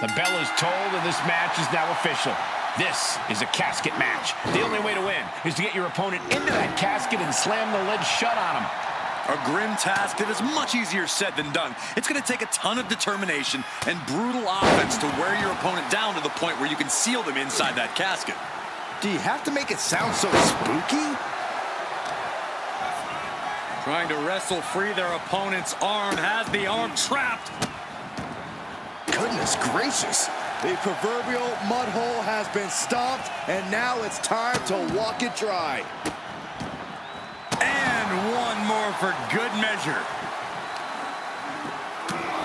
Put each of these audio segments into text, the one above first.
The bell is tolled, and this match is now official. This is a casket match. The only way to win is to get your opponent into that casket and slam the lid shut on him. A grim task that is much easier said than done. It's going to take a ton of determination and brutal offense to wear your opponent down to the point where you can seal them inside that casket. Do you have to make it sound so spooky? Trying to wrestle free their opponent's arm, has the arm trapped. Goodness gracious. The proverbial mud hole has been stomped, and now it's time to walk it dry. And one more for good measure.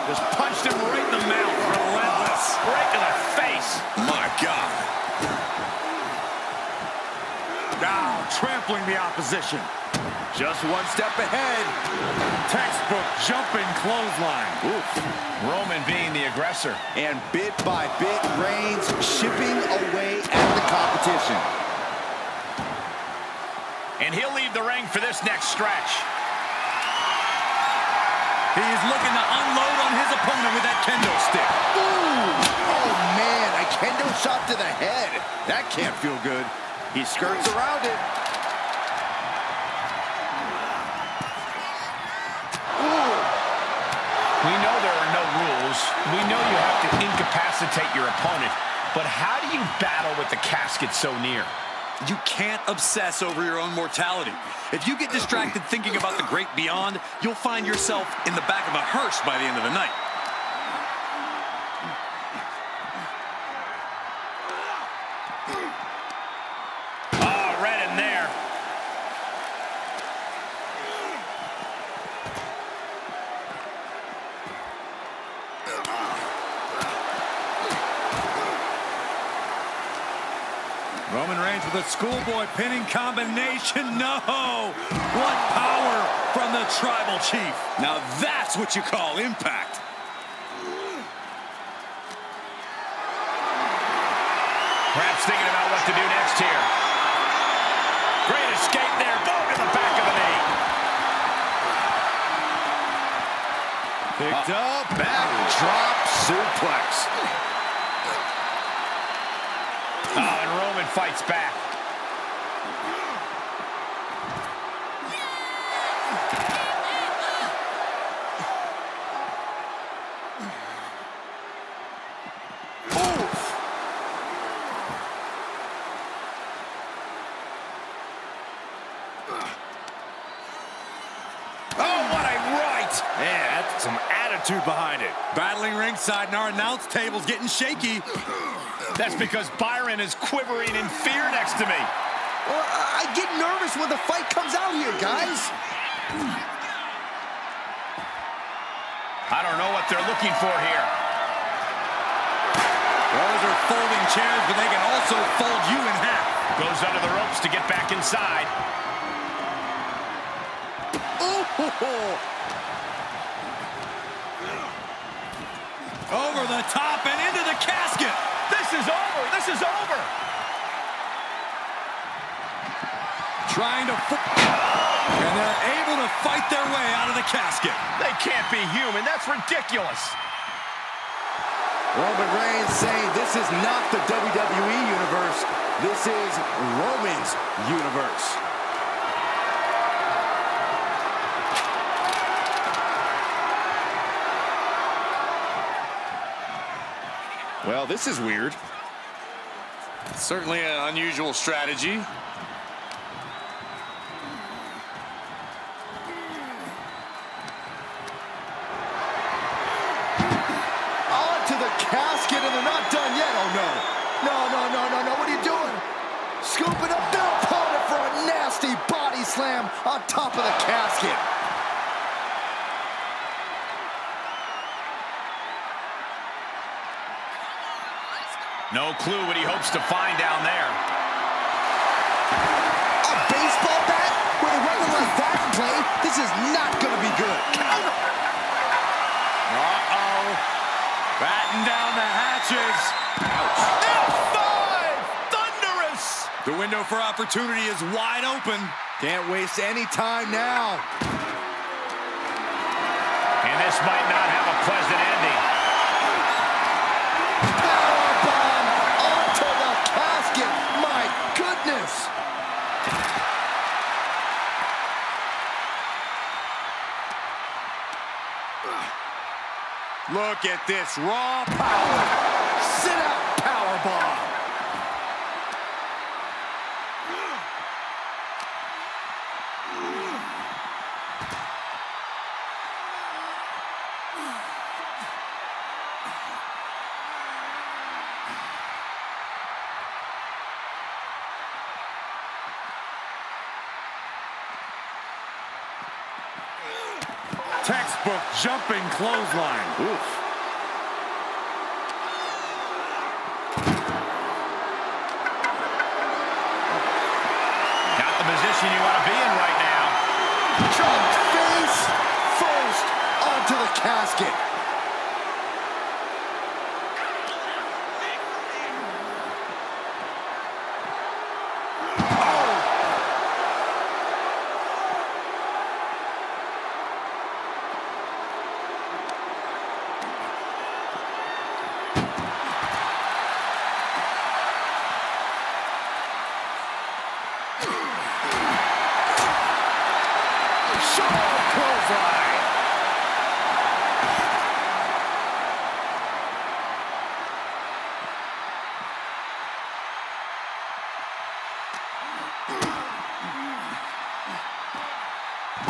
Just punched him right in the mouth. Relentless. Right to the face. My God. Now trampling the opposition. Just one step ahead. Textbook jumping clothesline. Oof. Roman being the aggressor. And bit by bit, Reigns chipping away at the competition. And he'll leave the ring for this next stretch. He's looking to unload on his opponent with that kendo stick. Ooh. Oh, man, a kendo shot to the head. That can't feel good. He skirts around it. We know there are no rules. We know you have to incapacitate your opponent. But how do you battle with the casket so near? You can't obsess over your own mortality. If you get distracted thinking about the great beyond, you'll find yourself in the back of a hearse by the end of the night. Oh, right in there. Roman Reigns with a schoolboy pinning combination. No! What power from the tribal chief. Now that's what you call impact. Perhaps thinking about what to do next here. Great escape there. Boom to the back of the knee. Picked up, backdrop suplex. Oh, and Roman fights back. Man, that's some attitude behind it. Battling ringside and our announce table's getting shaky. That's because Byron is quivering in fear next to me. Well, I get nervous when the fight comes out here, guys. I don't know what they're looking for here. Those are folding chairs, but they can also fold you in half. Goes under the ropes to get back inside. Ooh. Over the top and into the casket. This is over. This is over. Trying to... And they're able to fight their way out of the casket. They can't be human. That's ridiculous. Roman Reigns saying this is not the WWE universe. This is Roman's universe. Well, this is weird. Certainly an unusual strategy. Onto the casket, and they're not done yet. Oh, no. No. What are you doing? Scooping up their opponent for a nasty body slam on top of the casket. No clue what he hopes to find down there. A baseball bat with a weapon like that in play? This is not going to be good. Uh-oh. Batten down the hatches. Ouch. F5! Thunderous! The window for opportunity is wide open. Can't waste any time now. And this might not have a pleasant ending. Look at this raw power. Sit out powerbomb. Textbook jumping clothesline. Oof. Got the position you want to be in right now. Drop face first onto the casket.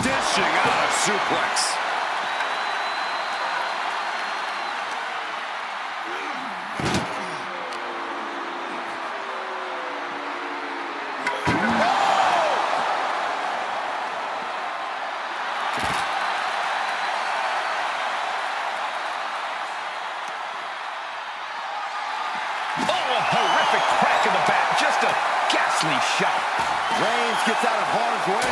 Dishing out a suplex. Oh, a horrific crack in the back. Just a ghastly shot. Reigns gets out of harm's way.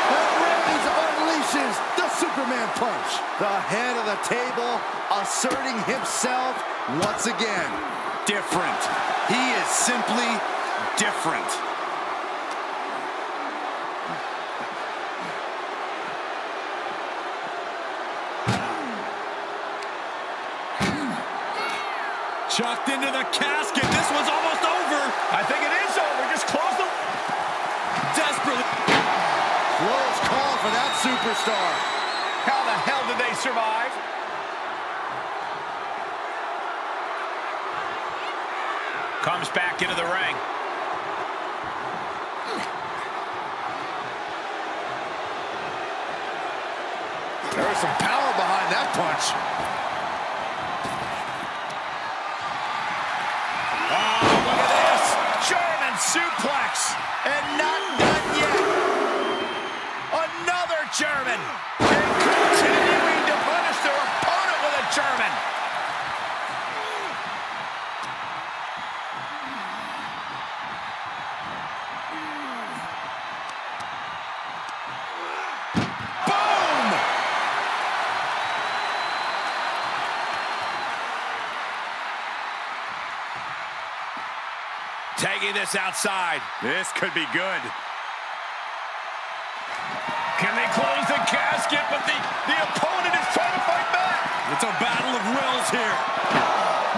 And Reigns unleashes the Superman punch. The head of the table asserting himself once again. Different. He is simply different. Chucked into the casket. This one's almost over. I think it is over. Just close the... Desperately. Close call for that superstar. How the hell did they survive? Comes back into the ring. There's some power behind that punch. German suplex, and not done yet. Another German, and continuing to punish their opponent with a German. Boom! Taking this outside. This could be good. Can they close the casket? But the opponent is trying to fight back. It's a battle of wills here.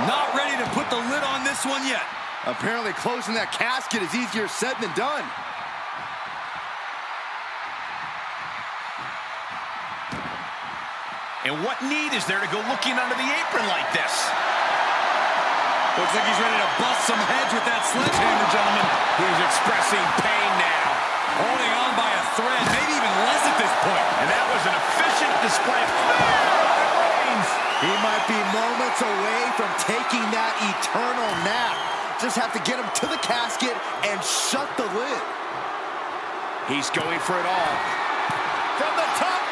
Not ready to put the lid on this one yet. Apparently closing that casket is easier said than done. And what need is there to go looking under the apron like this? Looks like he's ready to bust some heads with that sledgehammer, gentlemen. He's expressing pain now. Holding on by a thread, maybe even less at this point. And that was an efficient display of Reigns. He might be moments away from taking that eternal nap. Just have to get him to the casket and shut the lid. He's going for it all. From the top,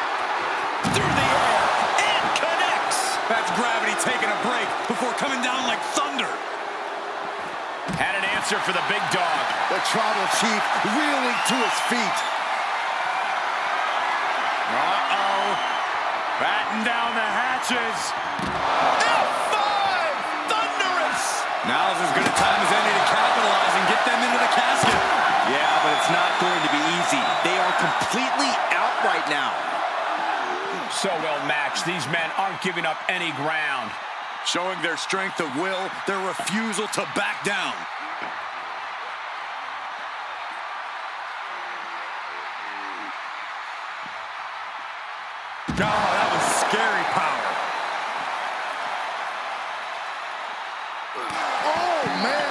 through the air, and connects. That's gravity taking a break before coming down like thunder. Had an answer for the big dog. The tribal chief reeling to his feet. Uh-oh. Batten down the hatches. F5! Thunderous! Now's as good a time as any to capitalize and get them into the casket. Yeah, but it's not going to be easy. They are completely out right now. So well matched. These men aren't giving up any ground. Showing their strength of will, their refusal to back down. Oh, that was scary power. Oh, man.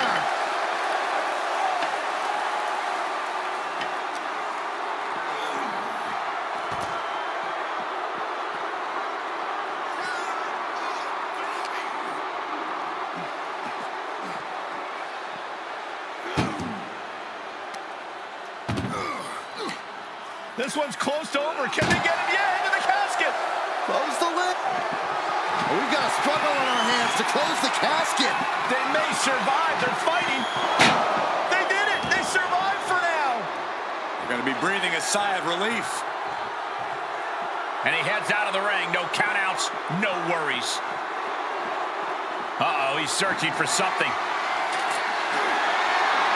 This one's close to over. Can they get him? Yeah, into the casket. Close the lid. We've got a struggle on our hands to close the casket. They may survive. They're fighting. They did it. They survived for now. They're going to be breathing a sigh of relief. And he heads out of the ring. No countouts, no worries. Uh-oh, he's searching for something.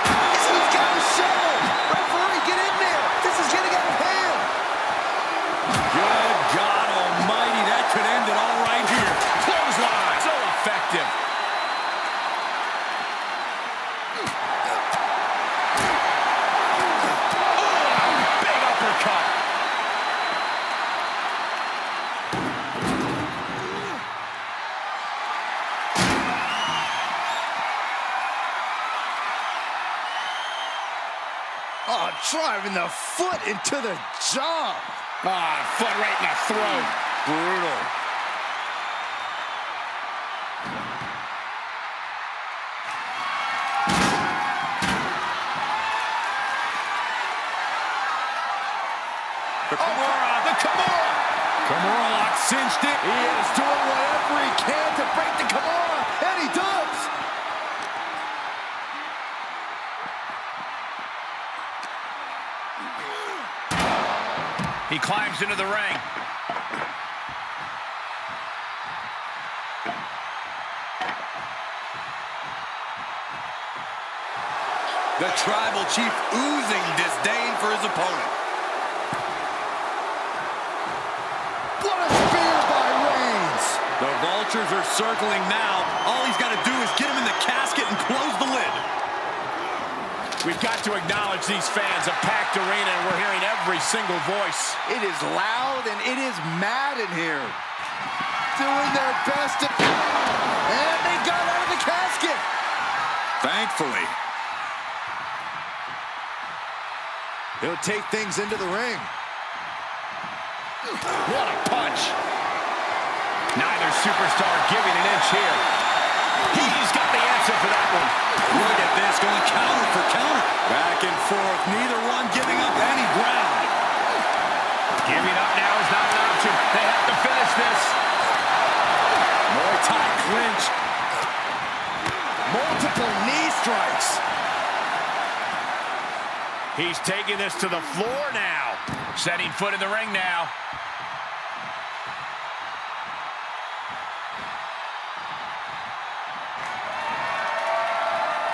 He's got a shovel. Referee, get in there. This is getting out of hand. Good God almighty, that could end it all right here. Clothesline. So effective. Oh, big uppercut. Oh, driving the foot into the jaw. Ah, foot right in the throat. Brutal. The Kimura. The Kimura. Kimura lock cinched it. He is doing whatever he can to break the Kimura, and he does. He climbs into the ring. The Tribal Chief oozing disdain for his opponent. What a spear by Reigns. The Vultures are circling now. All he's got to do is get him in the casket and close the lid. We've got to acknowledge these fans, a packed arena, and we're hearing every single voice. It is loud and it is mad in here. Doing their best to... And they got out of the casket. Thankfully. He'll take things into the ring. What a punch. Neither superstar giving an inch here. He's got the answer for that one. Look at this, going counter for counter. Back and forth, neither one giving up any ground. Giving up now is not an option. They have to finish this. Muay Thai clinch. Multiple knee strikes. He's taking this to the floor now. Setting foot in the ring now.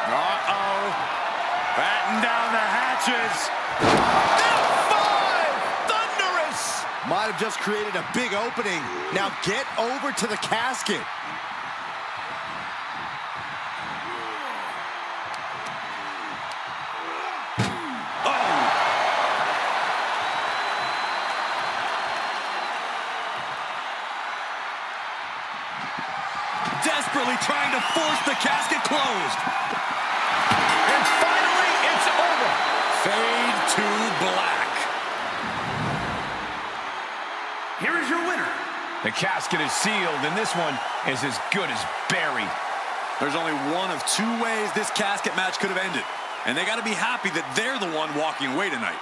Uh-oh. Batten down the hatches. F5! Thunderous! Might have just created a big opening. Now get over to the casket. Desperately trying to force the casket closed. And finally, it's over. Fade to black. Here is your winner. The casket is sealed, and this one is as good as buried. There's only one of two ways this casket match could have ended. And they got to be happy that they're the one walking away tonight.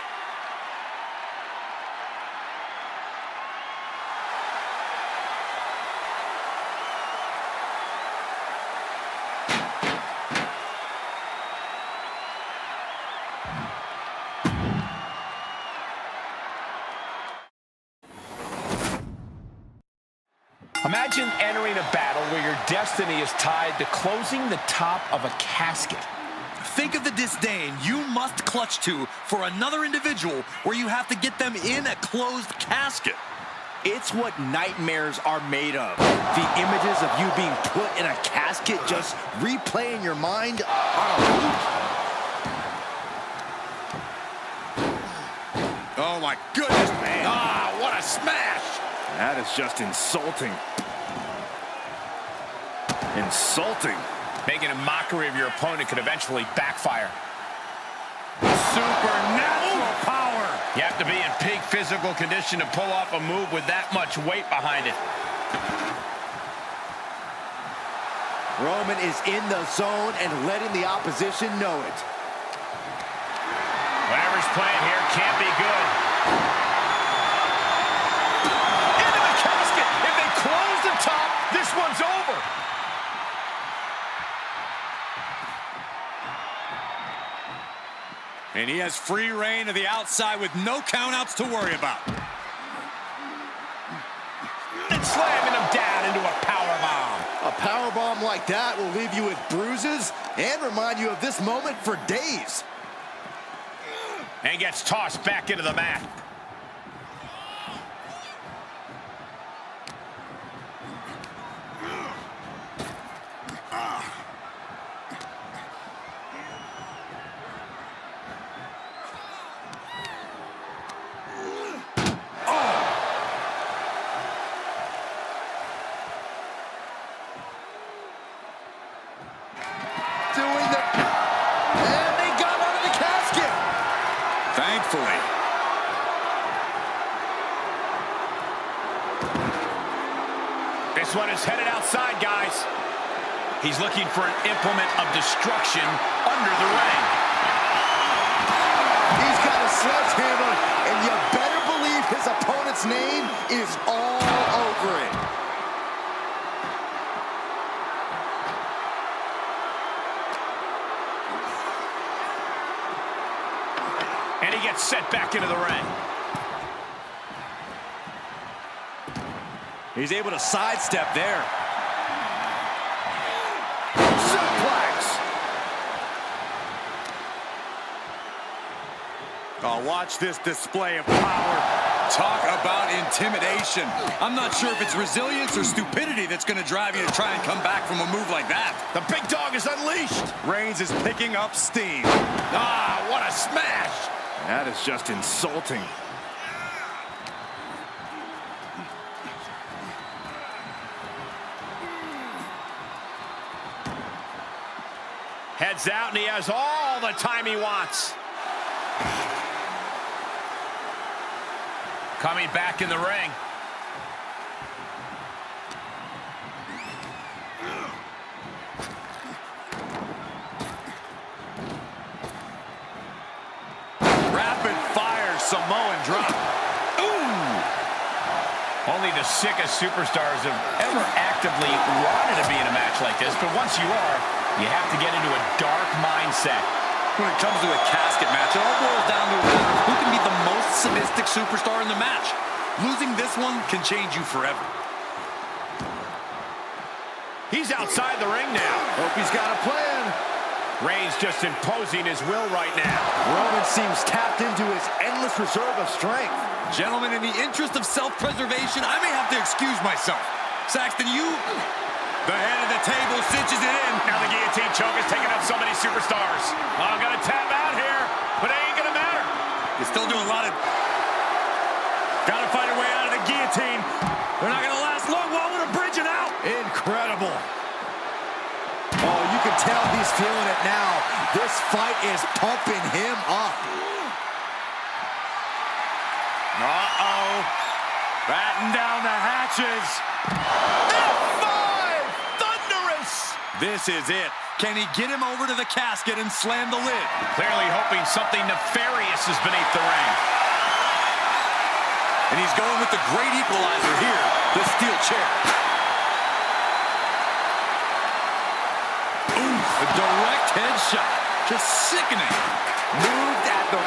Imagine entering a battle where your destiny is tied to closing the top of a casket. Think of the disdain you must clutch to for another individual where you have to get them in a closed casket. It's what nightmares are made of. The images of you being put in a casket just replay in your mind on a loop. Oh my goodness, man. Ah, what a smash! That is just insulting. Insulting. Making a mockery of your opponent could eventually backfire. Supernatural power. You have to be in peak physical condition to pull off a move with that much weight behind it. Roman is in the zone and letting the opposition know it. Whatever's playing here can't be good. Into the casket. If they close the top, this one's over. And he has free reign to the outside with no countouts to worry about. And slamming him down into a powerbomb. A powerbomb like that will leave you with bruises and remind you of this moment for days. And gets tossed back into the mat. And they got out of the casket. Thankfully. This one is headed outside, guys. He's looking for an implement of destruction under the ring. He's got a sledgehammer, and you better believe his opponent's name is all over it. And he gets set back into the ring. He's able to sidestep there. Suplex. Oh, watch this display of power. Talk about intimidation. I'm not sure if it's resilience or stupidity that's going to drive you to try and come back from a move like that. The big dog is unleashed. Reigns is picking up steam. Ah, what a smash. That is just insulting. Heads out, and he has all the time he wants. Coming back in the ring. Rapid fire Samoan drop. Only the sickest superstars have ever actively wanted to be in a match like this, but once you are, you have to get into a dark mindset. When it comes to a casket match, it all boils down to who can be the most sadistic superstar in the match. Losing this one can change you forever. He's outside the ring now. Hope he's got a plan. Reigns just imposing his will right now. Roman seems tapped into his endless reserve of strength. Gentlemen, in the interest of self-preservation, I may have to excuse myself. Saxton, you... The head of the table cinches it in. Now the guillotine choke is taking out so many superstars. I'm gonna tap out here, but it ain't gonna matter. You're still doing a lot of... Gotta find a way out of the guillotine. They're not gonna last long while we're bridging out. Incredible. Oh, you can tell he's feeling it now. This fight is pumping him up. Uh-oh. Batten down the hatches. This is it. Can he get him over to the casket and slam the lid? Clearly hoping something nefarious is beneath the ring. And he's going with the great equalizer here, the steel chair. Ooh, a direct headshot. Just sickening. Moved at the...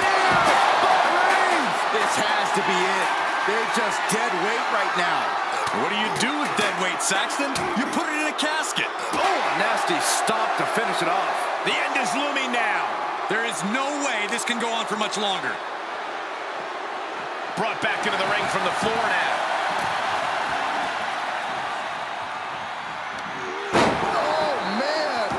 This has to be it. They're just dead weight right now. What do you do with dead weight, Saxton? You put it in a casket. Oh, a nasty stop to finish it off. The end is looming now. There is no way this can go on for much longer. Brought back into the ring from the floor now. Oh, man.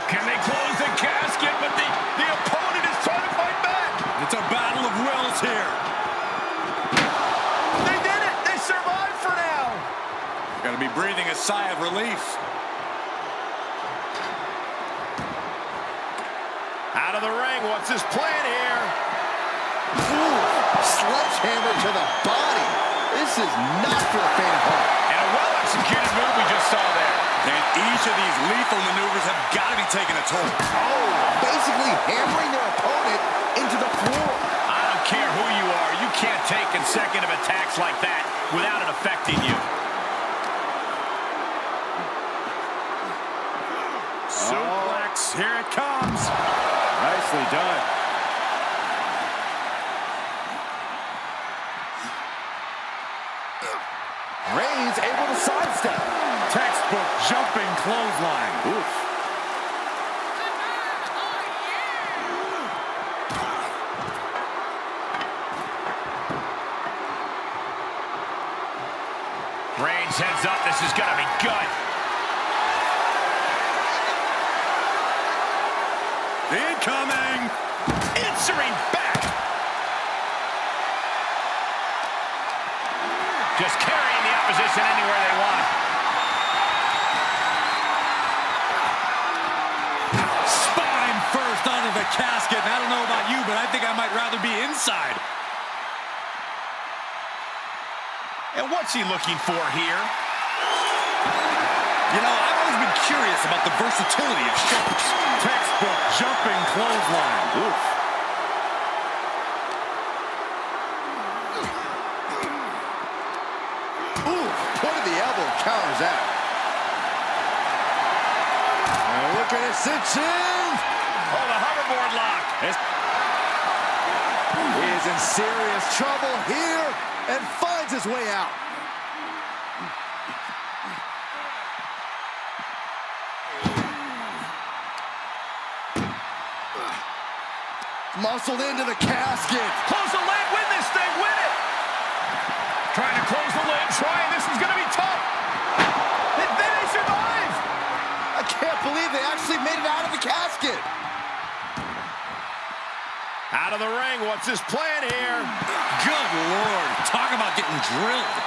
Can they close the casket? But the opponent is trying to fight back. It's a battle of wills here. They did it. They survived for now. Gotta be breathing a sigh of relief. Out of the ring. What's his plan here? Ooh, sledgehammer to the body. This is not for the faint of heart. And a well-executed move we just saw there. And each of these lethal maneuvers have got to be taking a toll. Oh, basically hammering their opponent into the floor. I don't care who you are. You can't take consecutive attacks like that without it affecting you. Suplex, here it comes. Nicely done. Reigns able to sidestep. Textbook jumping clothesline. Oof. Reigns heads up. This is going to be good. Incoming. Answering back. Just carrying the opposition anywhere they want. Spine first onto the casket. And I don't know about you, but I think I might rather be inside. And what's he looking for here? You know, I've always been curious about the versatility of Sharks. Textbook jumping clothesline. Oof. Ooh, point of the elbow counters that. And look at it, cinch in. Oh, the hoverboard lock. He is in serious trouble here and finds his way out. Muscled into the casket. Close the lid, win this thing, win it. Trying to close the lid, this is going to be tough. They survive. I can't believe they actually made it out of the casket. Out of the ring, what's his plan here? Good Lord, talk about getting drilled.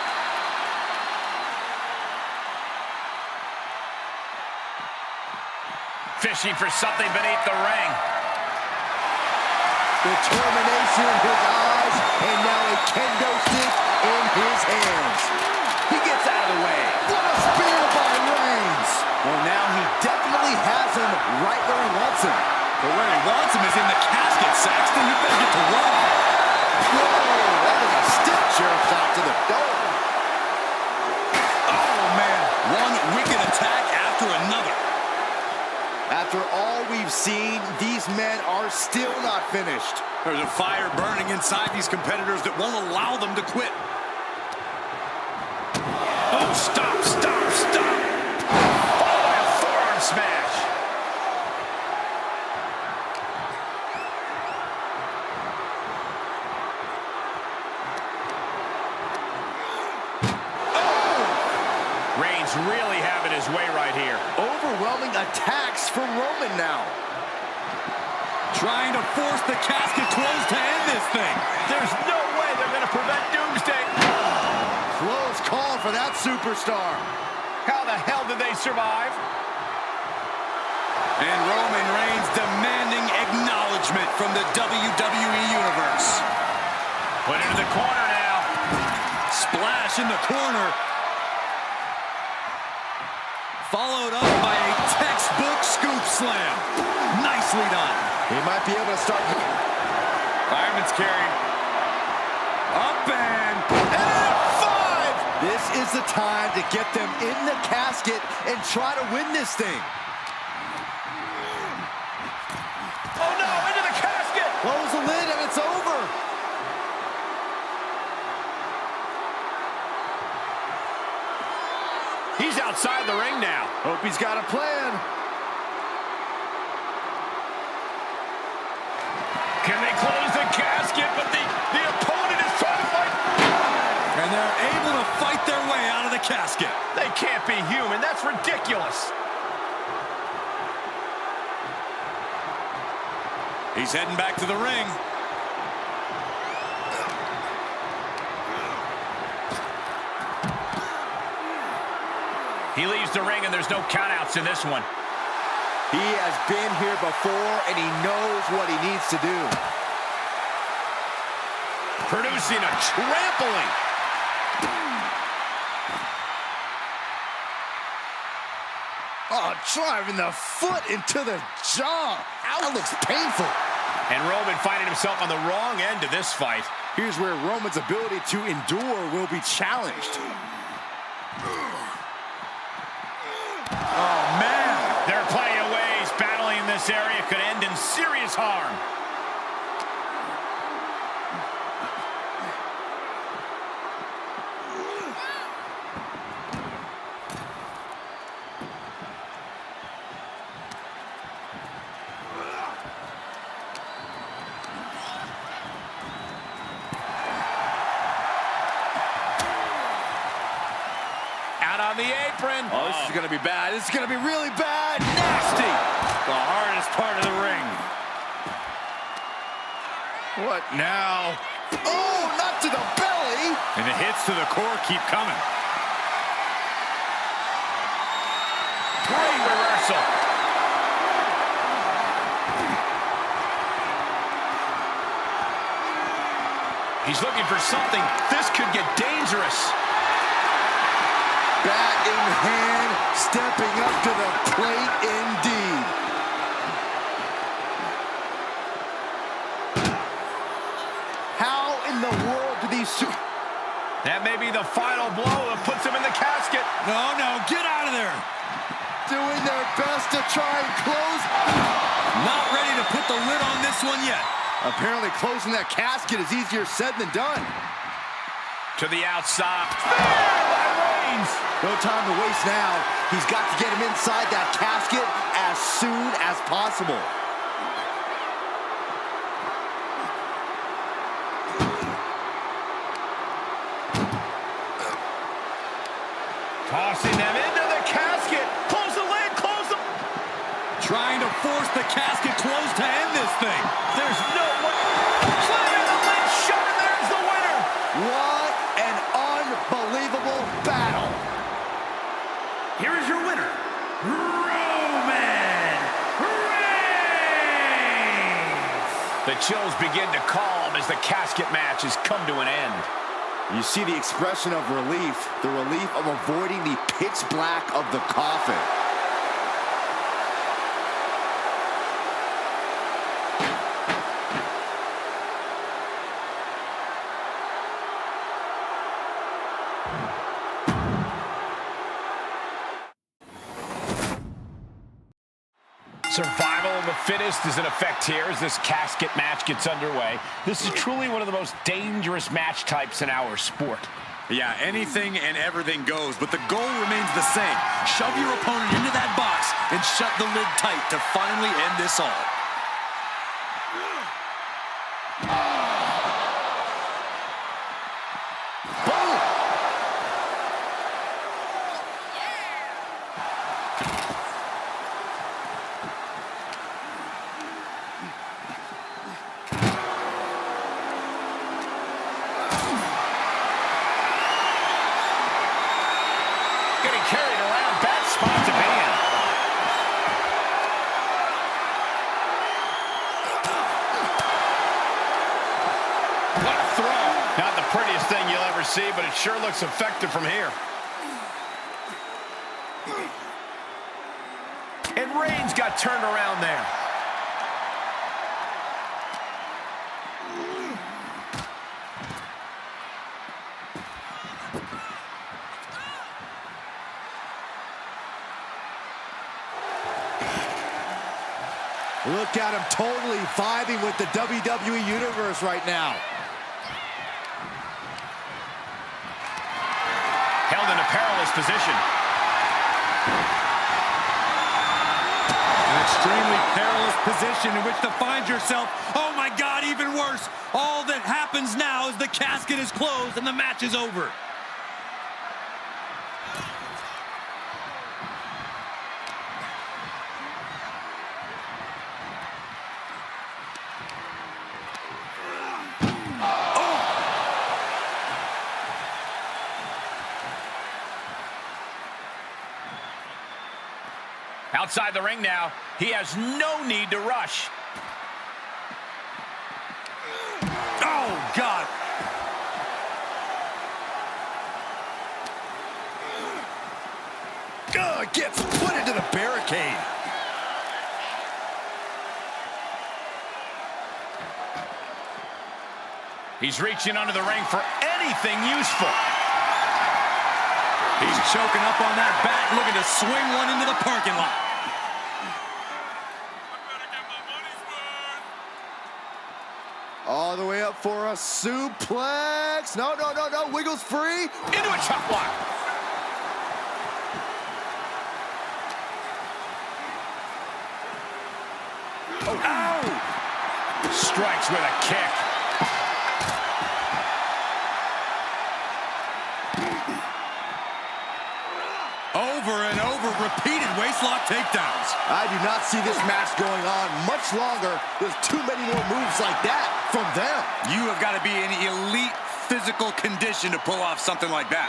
Fishing for something beneath the ring. Determination in his eyes, and now a kendo stick in his hands. He gets out of the way. What a spear by Reigns. Well, now he definitely has him right where he wants him. But where he wants him is in the casket, Saxton. You better get to work. Whoa, that is a stiff jerk shot to the dome. Oh, man. One wicked attack after another. After all we've seen, these men are still not finished. There's a fire burning inside these competitors that won't allow them to quit. Oh, stop. Oh, a forearm smash. Reigns really having his way right here. Overwhelming attacks from Roman now. Trying to force the casket closed to end this thing. There's no way they're going to prevent Doomsday. Close call for that superstar. How the hell did they survive? And Roman Reigns demanding acknowledgement from the WWE Universe. Put into the corner now. Splash in the corner. Followed up by a textbook scoop slam. Nicely done. He might be able to start. Fireman's carry. Up and 5! This is the time to get them in the casket and try to win this thing. Oh no, into the casket! Close the lid and it's over. He's outside the ring now. Hope he's got a plan. Can they close the casket? But the opponent is trying to fight. And they're able to fight their way out of the casket. They can't be human. That's ridiculous. He's heading back to the ring. He leaves the ring, and there's no countouts in this one. He has been here before, and he knows what he needs to do. Producing a trampling. Oh, driving the foot into the jaw. That looks painful. And Roman finding himself on the wrong end of this fight. Here's where Roman's ability to endure will be challenged. Oh, man. There are plenty of ways battling in this area could end in serious harm. On the apron. Oh, this is going to be bad. This is going to be really bad. Nasty. The hardest part of the ring. What now? Oh, not to the belly. And the hits to the core keep coming. Great reversal. He's looking for something. This could get dangerous. Bat in hand, stepping up to the plate indeed. How in the world do these... That may be the final blow that puts him in the casket. No, get out of there. Doing their best to try and close. Not ready to put the lid on this one yet. Apparently closing that casket is easier said than done. To the outside. Spear by Reigns. No time to waste now. He's got to get him inside that casket as soon as possible. Tossing them into the casket. Close the lid, close the... Trying to force the casket closed to end this thing. There's no way. Slamming the lid shut, and there's the winner. What an unbelievable battle. Here is your winner, Roman Reigns. The chills begin to calm as the casket match has come to an end. You see the expression of relief, the relief of avoiding the pitch black of the coffin. Survival of the fittest is in effect here as this casket match gets underway. This is truly one of the most dangerous match types in our sport. Yeah, anything and everything goes, but the goal remains the same. Shove your opponent into that box and shut the lid tight to finally end this all. Carried around, bad spot to be in. What a throw. Not the prettiest thing you'll ever see, but it sure looks effective from here. And Reigns got turned around there. Look at him totally vibing with the WWE Universe right now. Held in a perilous position. An extremely perilous position in which to find yourself. Oh my God, even worse. All that happens now is the casket is closed and the match is over. Outside the ring now. He has no need to rush. Oh, God. Gets put into the barricade. He's reaching under the ring for anything useful. He's choking up on that bat, looking to swing one into the parking lot. All the way up for a suplex. No. Wiggles free. Into a chop block. Oh. Ow! Strikes with a kick. Over and over, repeated waistlock takedowns. I do not see this match going on much longer. There's too many more moves like that from them. You have got to be in elite physical condition to pull off something like that.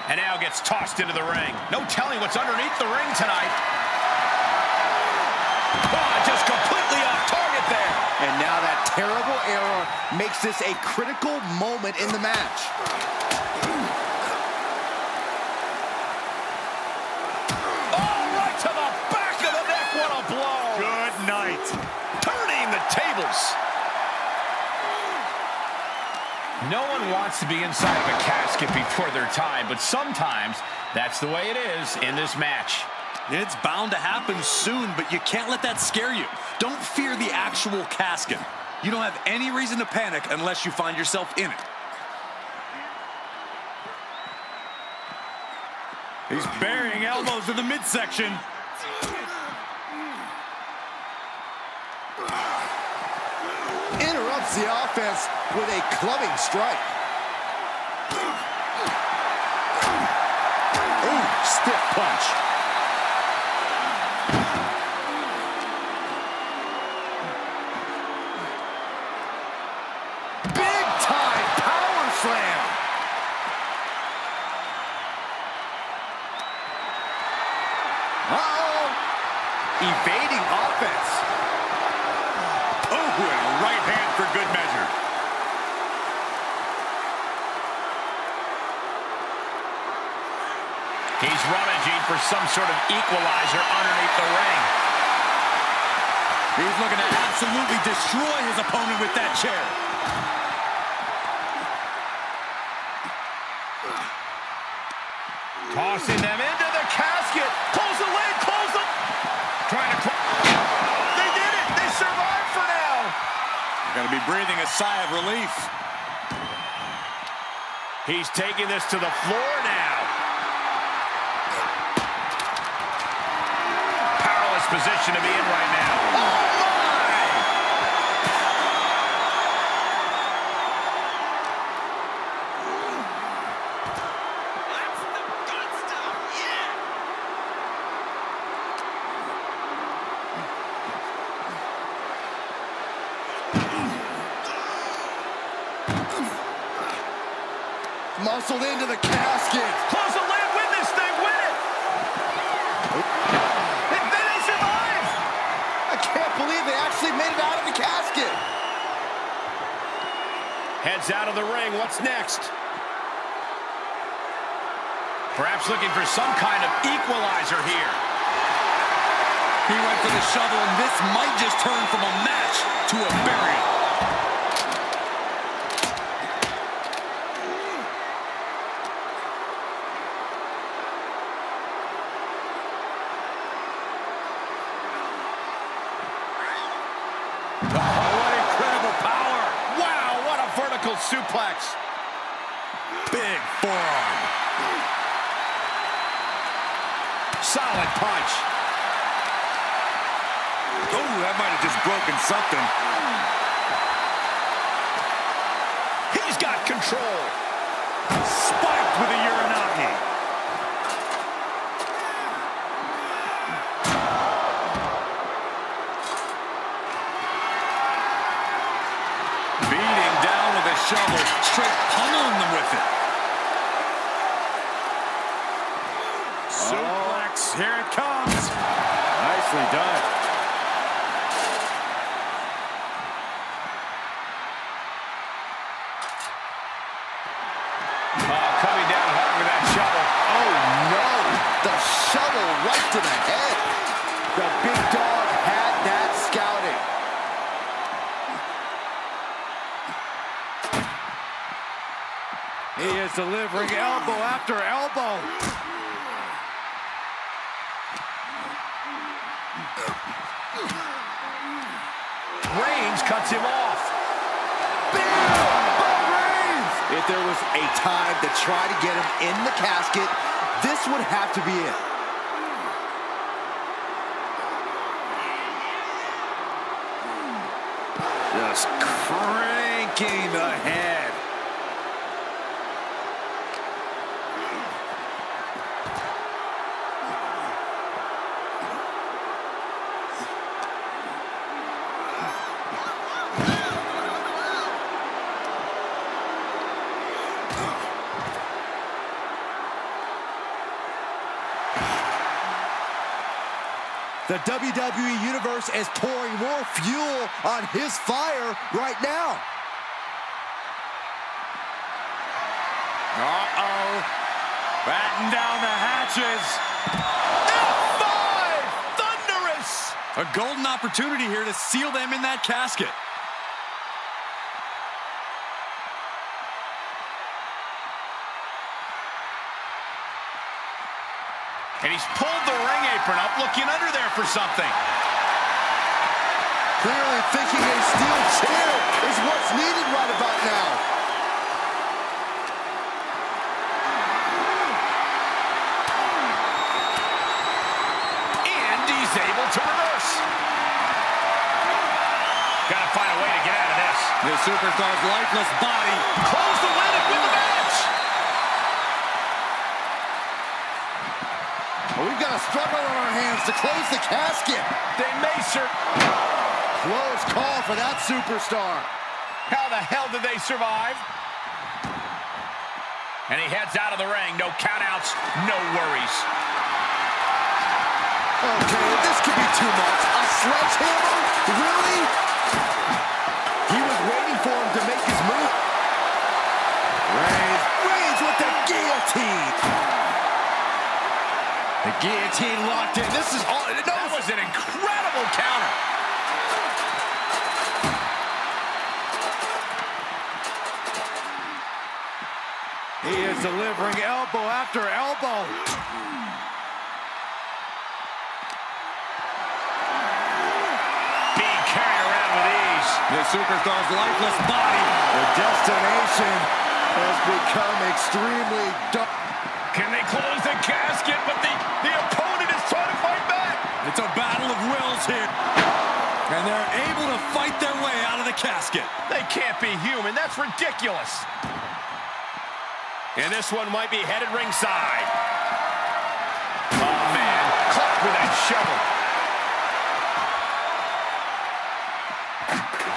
And now gets tossed into the ring. No telling what's underneath the ring tonight. Oh, just completely off target there. And now that terrible error makes this a critical moment in the match. To the back of the neck, what a blow! Good night. Turning the tables. No one wants to be inside of a casket before their time, but sometimes that's the way it is in this match. It's bound to happen soon, but you can't let that scare you. Don't fear the actual casket. You don't have any reason to panic unless you find yourself in it. He's burying elbows in the midsection. Interrupts the offense with a clubbing strike. Ooh, stiff punch. Big time power slam. Evading offense. Oh, and a right hand for good measure. He's rummaging for some sort of equalizer underneath the ring. He's looking to absolutely destroy his opponent with that chair. Tossing them into the casket. Pulls the lid, close them. Trying to They did it. They survived for now. Got to be breathing a sigh of relief. He's taking this to the floor now. Powerless position to be in right now. Oh, Muscled into the casket. Close the lid, win this thing, win it. They survived. I can't believe they actually made it out of the casket. Heads out of the ring. What's next? Perhaps looking for some kind of equalizer here. He went for the shovel, and this might just turn from a match to a burial. Suplex. Big forearm. Solid punch. Oh, that might have just broken something. He's got control. Spiked with a Uranagi. Beating down with a shovel, straight pummeling them with it. Suplex, here it comes. Nicely done. Coming down hard with that shovel. Oh, no. The shovel right to the head. The big dog had that scouting. He is delivering elbow after elbow. Reigns cuts him off. If there was a time to try to get him in the casket, this would have to be it. Just cranking the head. The WWE Universe is pouring more fuel on his fire right now. Uh-oh. Batten down the hatches. F5! Thunderous! A golden opportunity here to seal them in that casket. And he's pulled the ring apron up, looking under there for something. Clearly thinking a steel chair is what's needed right about now. And he's able to reverse. Gotta find a way to get out of this. The superstar's lifeless body. Close the lid and win the match. We've got a struggle on our hands to close the casket. They may, sir. Close call for that superstar. How the hell did they survive? And he heads out of the ring. No countouts, no worries. Okay, this could be too much. A sledgehammer? Really? He was waiting for him to make his move. Reigns with the guillotine. The guillotine locked in. This is all. That was an incredible counter. He is delivering elbow after elbow. Being carried around with ease. The superstar's lifeless body. The destination has become extremely dark. Can they close the casket? But the opponent is trying to fight back. It's a battle of wills here. And they're able to fight their way out of the casket. They can't be human. That's ridiculous. And this one might be headed ringside. Oh, man. Caught with that shovel.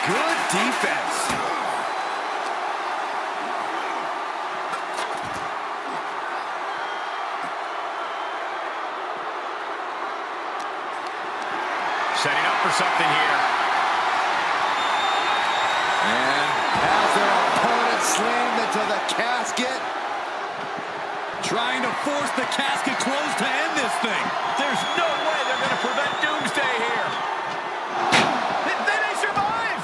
Good defense. Setting up for something here. And as their opponent slammed into the casket. Trying to force the casket closed to end this thing. There's no way they're going to prevent doomsday here. They may survive.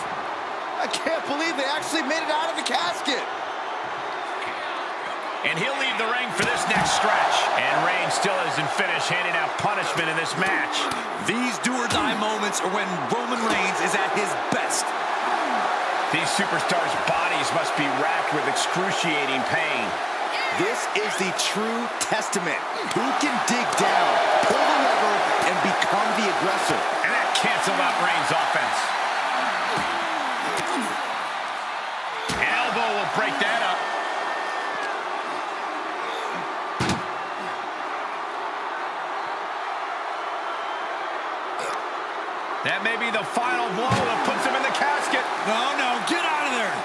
I can't believe they actually made it out of the casket. And he'll leave the ring for this next stretch. And Reigns still isn't finished handing out punishment in this match. These do-or-die moments are when Roman Reigns is at his best. These superstars' bodies must be racked with excruciating pain. This is the true testament. Who can dig down, pull the lever, and become the aggressor? And that canceled out Reigns' offense. An elbow will break that up. That may be the final blow that puts him in the casket. No, get out of there.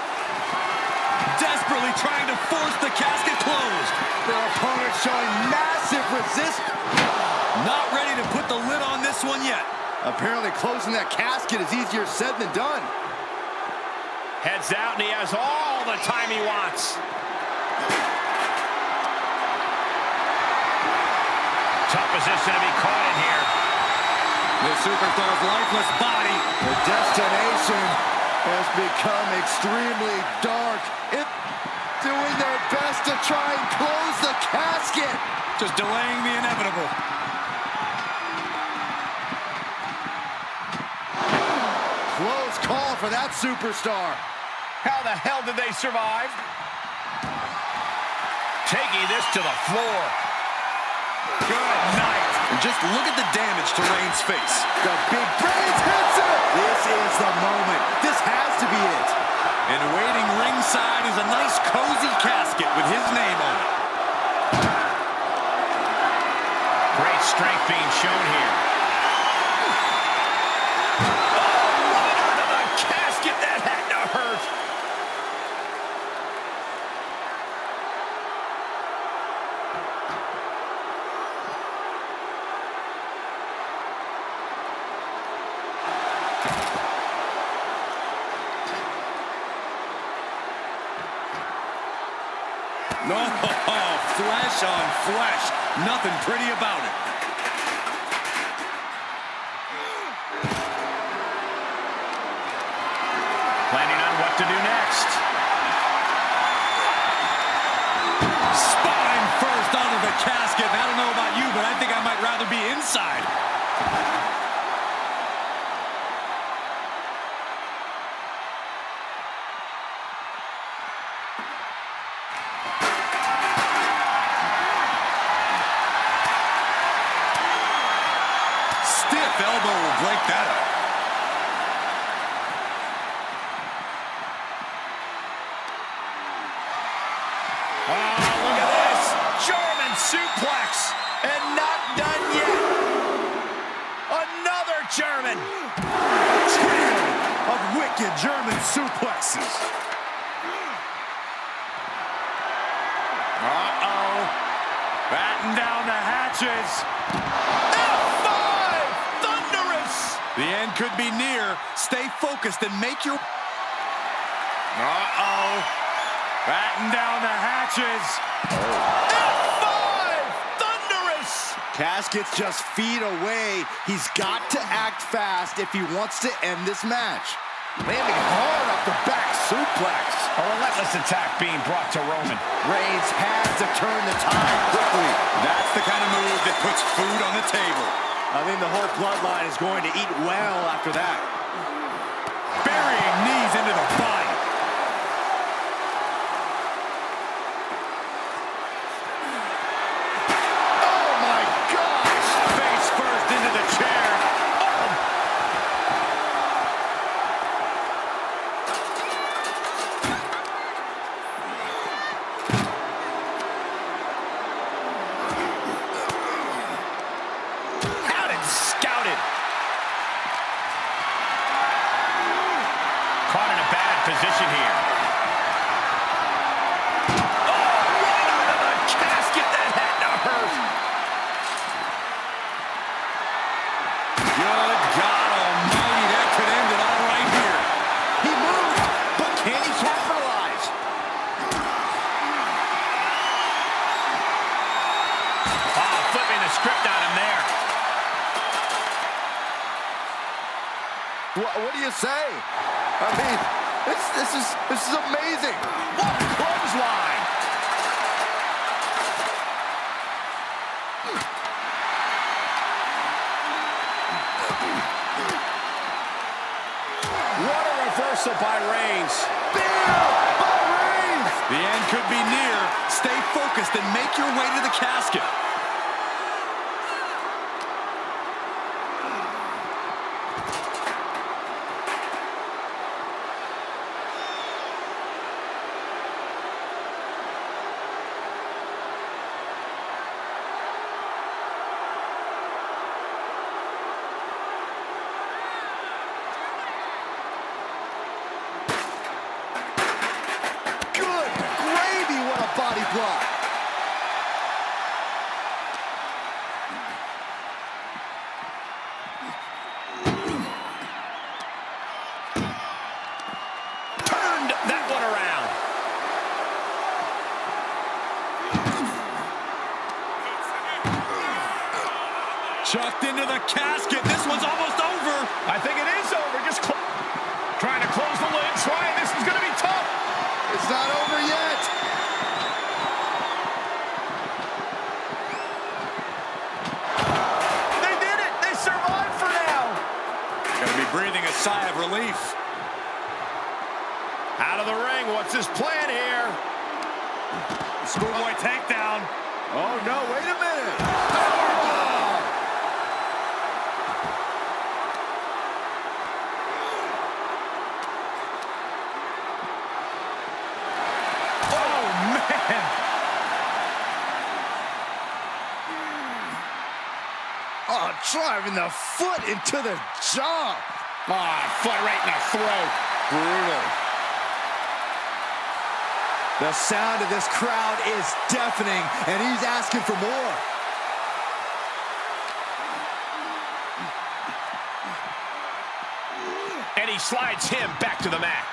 Desperately trying to force the casket closed. Their opponent showing massive resistance. Not ready to put the lid on this one yet. Apparently closing that casket is easier said than done. Heads out, and he has all the time he wants. Tough position to be caught in here. The superstar's lifeless body. The destination has become extremely dark. It's doing their best to try and close the casket. Just delaying the inevitable. Close call for that superstar. How the hell did they survive? Taking this to the floor. Good night. And just look at the damage to Reigns' face. The big Reigns hits it. This is the moment. This has to be it. And waiting ringside is a nice cozy casket with his name on it. Great strength being shown here. Oh, right under the casket. That had to hurt. No, flesh on flesh. Nothing pretty about it. Planning on what to do next. Spine first onto the casket. I don't know about you, but I think I might rather be inside. Stiff elbow will break that up. Oh, look at this. German suplex. And not done yet. Another German. Trio of wicked German suplexes. Uh-oh. Batten down the hatches. F5. Thunderous. The end could be near. Stay focused and make your... Uh-oh. Batten down the hatches. F5. Thunderous. Casket's just feet away. He's got to act fast if he wants to end this match. Landing hard off the back suplex. A relentless attack being brought to Roman. Reigns has to turn the tide quickly. That's the kind of move that puts food on the table. I think the whole bloodline is going to eat well after that. Burying knees into the body. Oh my gosh! Face first into the chair. Out and scouted. Caught in a bad position here. Oh, right under the casket. That had to hurt. Good God almighty, that could end it all right here. He moved, but can he capitalize? Oh, flipping the script on him there. What do you say? I mean, this is amazing. What a clothesline. What a reversal by Reigns. The end could be near. Stay focused and make your way to the casket. Good gravy, what a body block. the casket. This one's almost over. I think it is over. Just trying to close the lid. Trying. This is going to be tough. It's not over yet. They did it. They survived for now. Gonna be breathing a sigh of relief. Out of the ring. What's his plan here? Schoolboy takedown. Oh, no, wait a minute. Oh, man. Oh, driving the foot into the jaw. Foot right in the throat. Brutal. The sound of this crowd is deafening, and he's asking for more. And he slides him back to the mat.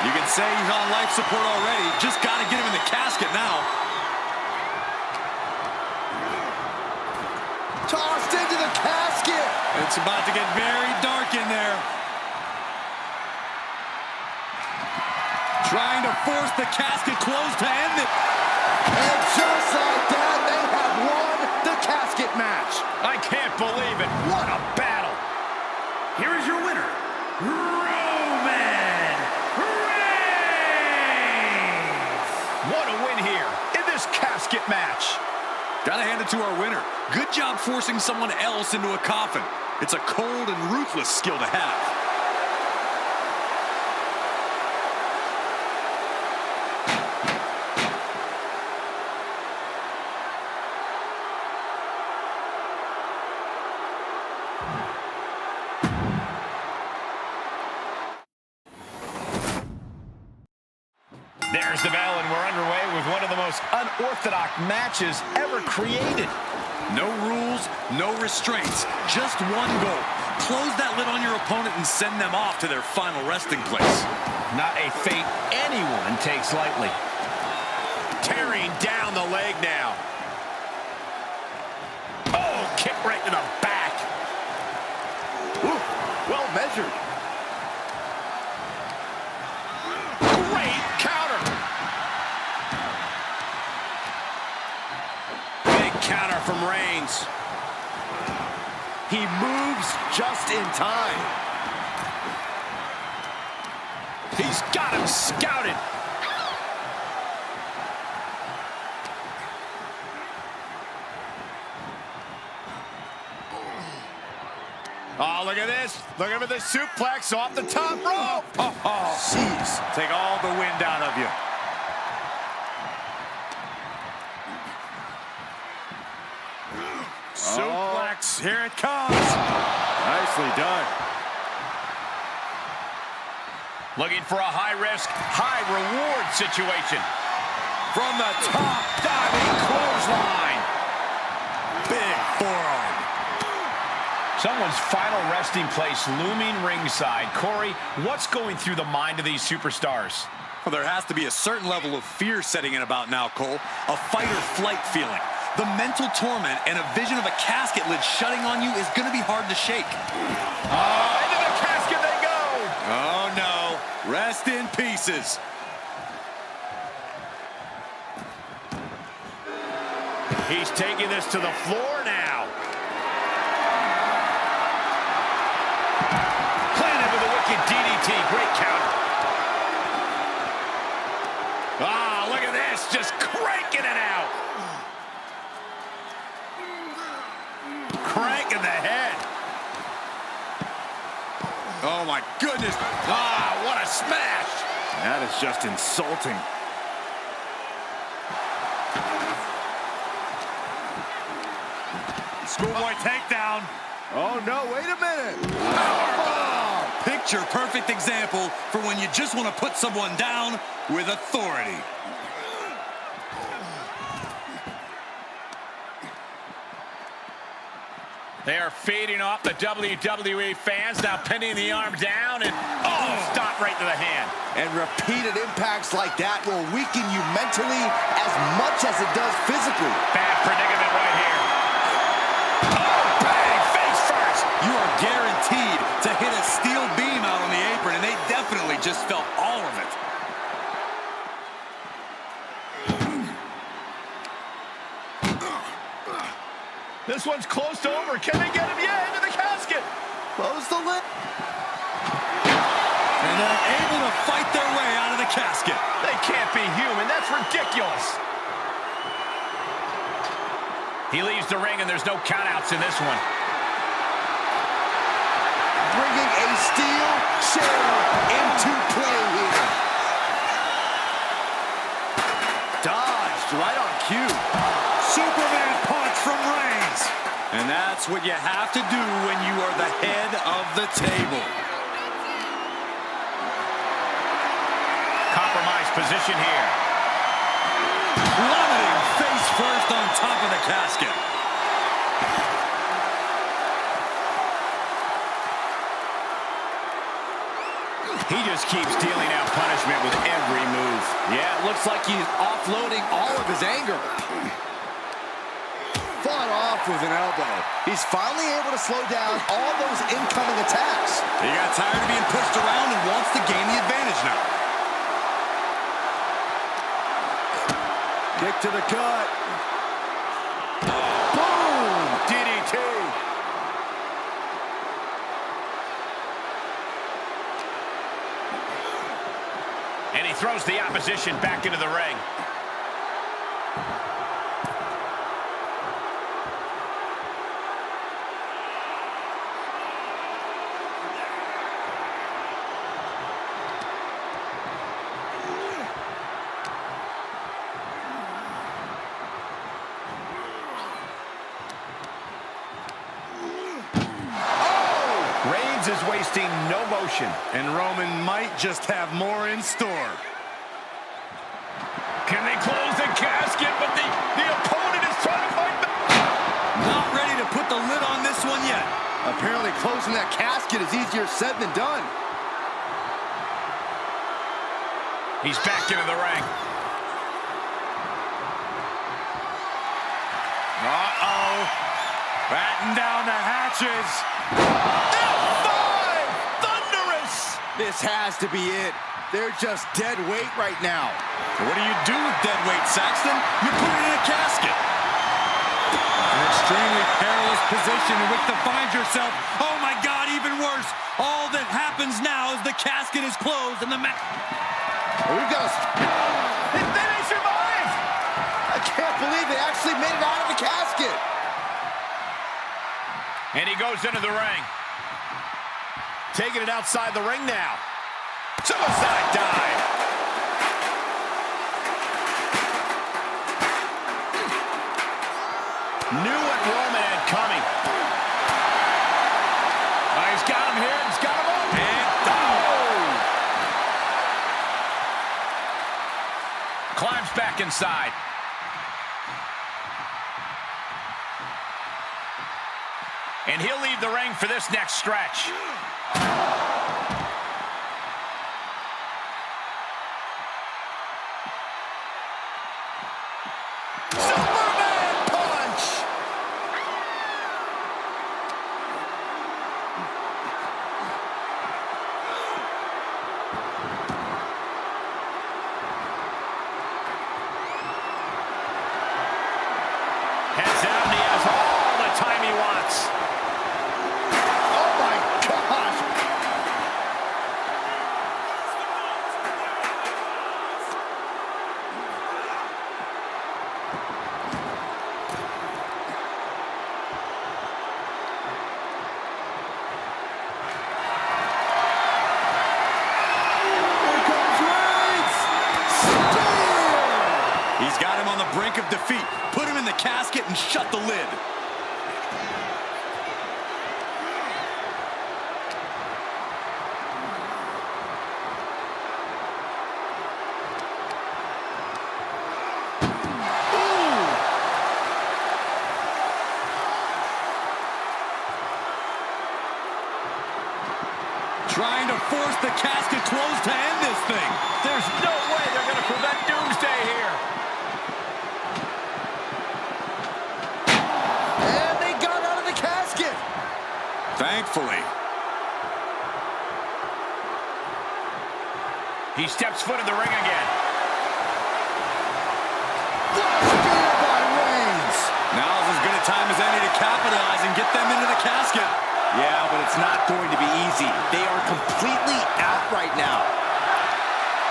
You can say he's on life support already. Just got to get him in the casket now. Tossed into the casket. It's about to get very dark in there. Trying to force the casket closed to end it. And just like that, they have won the casket match. I can't believe it. What a battle. Here is your winner, Roman Reigns! What a win here in this casket match. Gotta hand it to our winner. Good job forcing someone else into a coffin. It's a cold and ruthless skill to have. There's the bell, and we're underway with one of the most unorthodox matches ever created. No rules, no restraints, just one goal. Close that lid on your opponent and send them off to their final resting place. Not a fate anyone takes lightly. Tearing down the leg now. Oh, kick right to the back. Ooh, well measured. Great counter. Big counter from Reigns. He moves just in time. He's got him scouted. Oh, look at this. Look at the suplex off the top rope. Oh, jeez. Take all the wind out of you. Suplex, here it comes. Nicely done. Looking for a high-risk, high-reward situation. From the top, diving clothesline. Big forearm. Someone's final resting place looming ringside. Corey, what's going through the mind of these superstars? Well, there has to be a certain level of fear setting in about now, Cole. A fight-or-flight feeling. The mental torment and a vision of a casket lid shutting on you is going to be hard to shake. Into the casket they go! Oh, no. Rest in pieces. He's taking this to the floor now. Planted with a wicked DDT. Great counter. Ah, look at this. Just cranking it out. Cranking the head. Oh, my goodness. Ah, what a smash. That is just insulting. Schoolboy takedown. Oh, no, wait a minute. Picture perfect example for when you just want to put someone down with authority. They are feeding off the WWE fans, now pinning the arm down and, stomp right to the hand. And repeated impacts like that will weaken you mentally as much as it does physically. Bad predicament right here. Oh, bang, face first. You are guaranteed to hit a steel beam out on the apron, and they definitely just felt all of it. This one's close to over. Can they get him? Yeah, into the casket. Close the lid. And they're able to fight their way out of the casket. They can't be human. That's ridiculous. He leaves the ring, and there's no countouts in this one. Bringing a steel chair into play here. Dodged right on cue. Superman punch from Reigns. And that's what you have to do when you are the head of the table. Compromised position here. Plummeting face first on top of the casket. He just keeps dealing out punishment with every move. Yeah, it looks like he's offloading all of his anger. Fought off with an elbow. He's finally able to slow down all those incoming attacks. He got tired of being pushed around and wants to gain the advantage now. Kick to the gut. Boom! DDT. And he throws the opposition back into the ring. Is wasting no motion. And Roman might just have more in store. Can they close the casket? But the opponent is trying to fight back. Not ready to put the lid on this one yet. Apparently closing that casket is easier said than done. He's back into the ring. Uh-oh. Batten down the hatches. This has to be it. They're just dead weight right now. What do you do with dead weight, Saxton? You put it in a casket. An extremely perilous position in which to find yourself. Oh, my God, even worse. All that happens now is the casket is closed and the match. We've got They survived! I can't believe they actually made it out of the casket. And he goes into the ring. Taking it outside the ring now. Suicide dive. Knew what Roman had coming. He's got him here. He's got him up. And climbs back inside. And he'll leave the ring for this next stretch. Superman punch! Heads out and he has all the time he wants. He's got him on the brink of defeat. Put him in the casket and shut the lid. force the casket closed to end this thing. There's no way they're going to prevent doomsday here. And they got out of the casket. Thankfully. He steps foot in the ring again. Spear by Reigns. Now's as good a time as any to capitalize and get them into the casket. Yeah, but it's not going to be easy. They are completely out right now.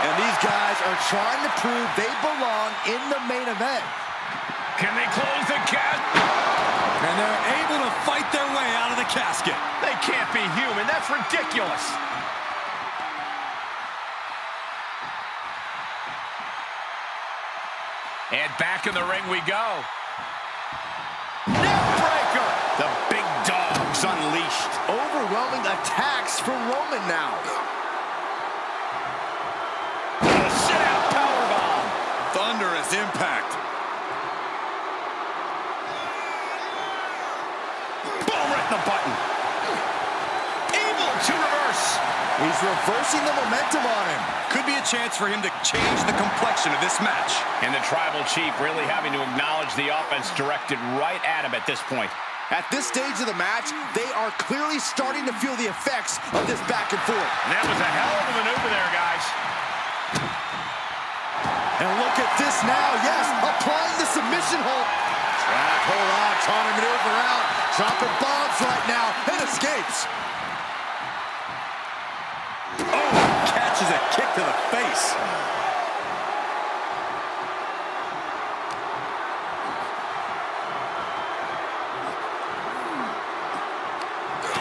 And these guys are trying to prove they belong in the main event. Can they close the casket? And they're able to fight their way out of the casket. They can't be human. That's ridiculous. And back in the ring we go. Neckbreaker! The big dog's unleashed. Overwhelming attacks from Roman now. A sit-out powerbomb. Thunderous impact. Boom, right in the button. Able to reverse. He's reversing the momentum on him. Could be a chance for him to change the complexion of this match. And the Tribal Chief really having to acknowledge the offense directed right at him at this point. At this stage of the match, they are clearly starting to feel the effects of this back and forth. And that was a hell of a maneuver there, guys. And look at this now, yes, applying the submission hold. Hold on, trying to maneuver out, dropping bombs right now, and escapes. Oh, catches a kick to the face.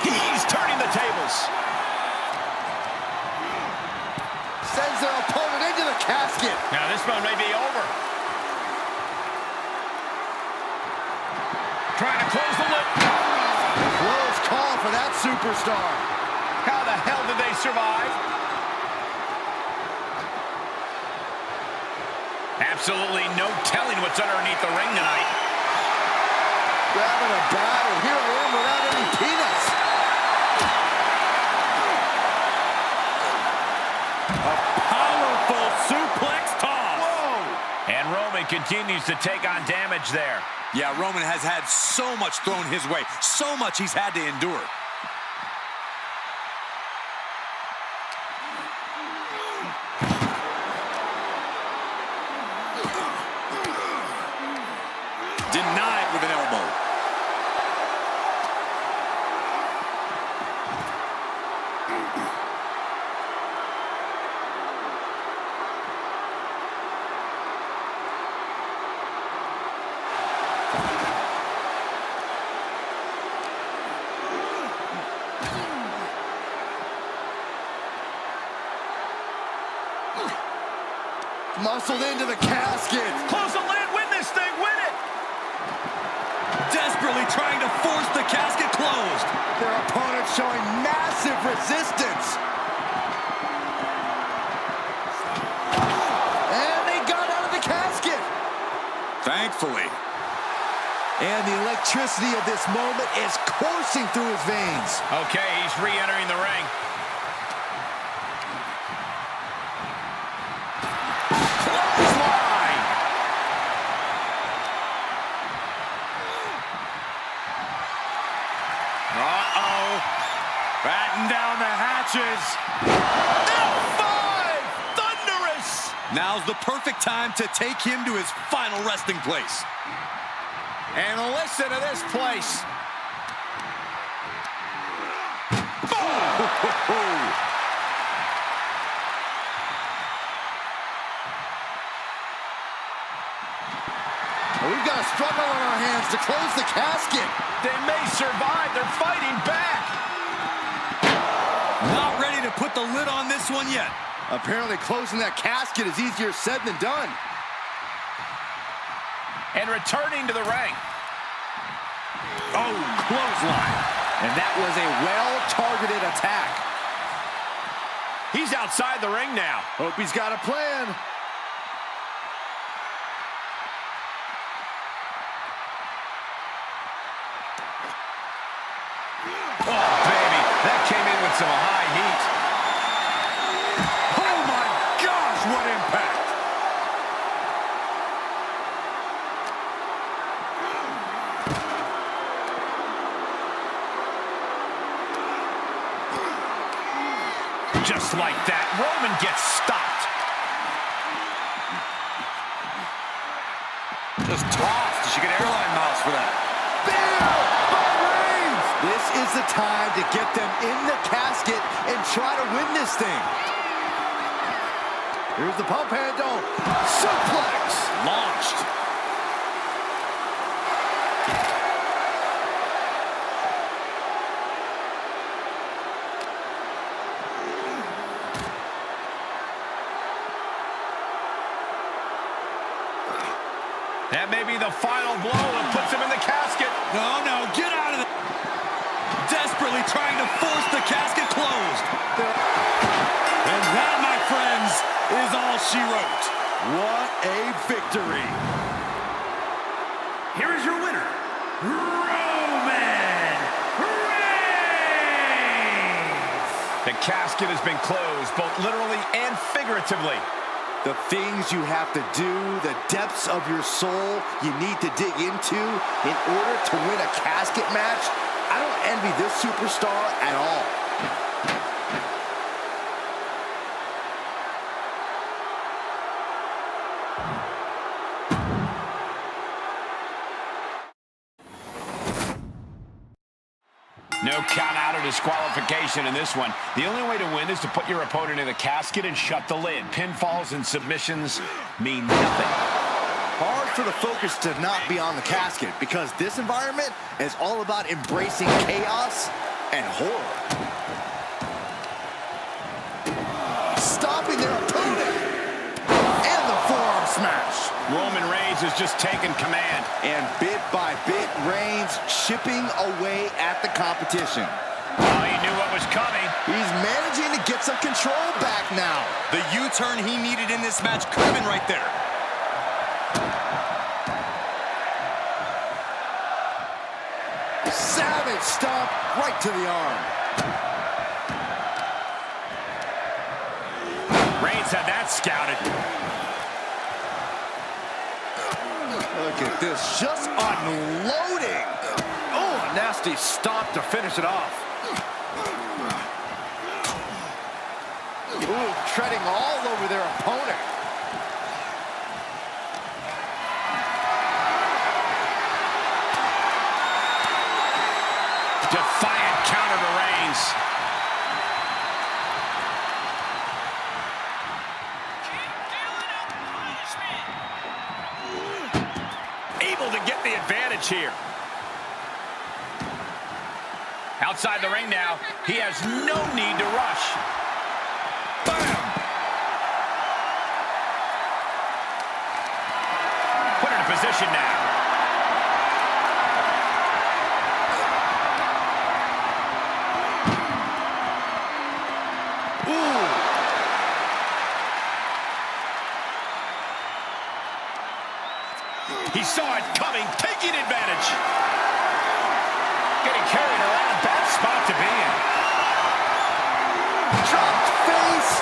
He's turning the tables. Sends their opponent into the casket. Now this one may be over. Trying to close the lip. Close call for that superstar. How the hell did they survive? Absolutely no telling what's underneath the ring tonight. Grabbing a bat, and here I am without any peanuts. A powerful suplex toss. Whoa! And Roman continues to take on damage there. Yeah, Roman has had so much thrown his way, so much he's had to endure. Denied with an elbow. Muscled into the casket. Close the lid, win this thing, win it! Desperately trying to force the casket closed. Their opponent showing massive resistance. And they got out of the casket. Thankfully. And the electricity of this moment is coursing through his veins. Okay, he's re-entering the ring. Clothesline! Uh-oh. Batten down the hatches. F5! Thunderous! Now's the perfect time to take him to his final resting place. And listen to this place. We've got a struggle on our hands to close the casket. They may survive. They're fighting back. Not ready to put the lid on this one yet. Apparently closing that casket is easier said than done. And returning to the ring. Oh, clothesline. And that was a well-targeted attack. He's outside the ring now. Hope he's got a plan. Oh, baby. That came in with some high heat. Just like that, Roman gets stopped. Just tossed. She get airline miles for that. Bam! By Reigns! This is the time to get them in the casket and try to win this thing. Here's the pump handle. Suplex! Launched. That may be the final blow that puts him in the casket. No, no, get out of there. Desperately trying to force the casket closed. And that, my friends, is all she wrote. What a victory! Here is your winner, Roman Reigns! The casket has been closed, both literally and figuratively. The things you have to do, the depths of your soul you need to dig into in order to win a casket match. I don't envy this superstar at all. No count out or disqualification in this one. The only way to win is to put your opponent in the casket and shut the lid. Pinfalls and submissions mean nothing. Hard for the focus to not be on the casket because this environment is all about embracing chaos and horror. Stopping their opponent. And the forearm smash. Roman Reigns has just taken command. And bit by bit, Reigns chipping away at the competition. Oh, he knew what was coming. He's managing to get some control back now. The U-turn he needed in this match could have been right there. Savage stomp right to the arm. Reigns had that scouted. Look at this, just unloading. Oh, a nasty stop to finish it off. Ooh, treading all over their opponent. Defiant counter to Reigns. Able to get the advantage here. Outside the ring now, he has no need to rush. Bam! Put in a position now. He saw it coming, taking advantage. Getting carried around, bad spot to be in. Dropped face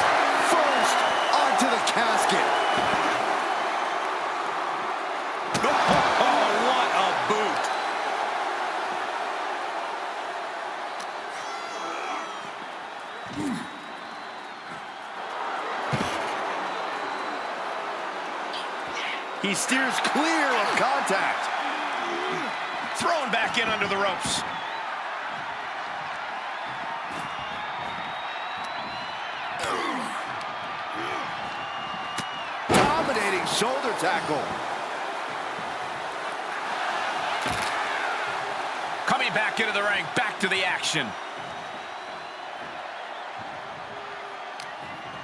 first onto the casket. Oh, what a boot. He steers clear of contact. Thrown back in under the ropes. Dominating shoulder tackle. Coming back into the ring, back to the action.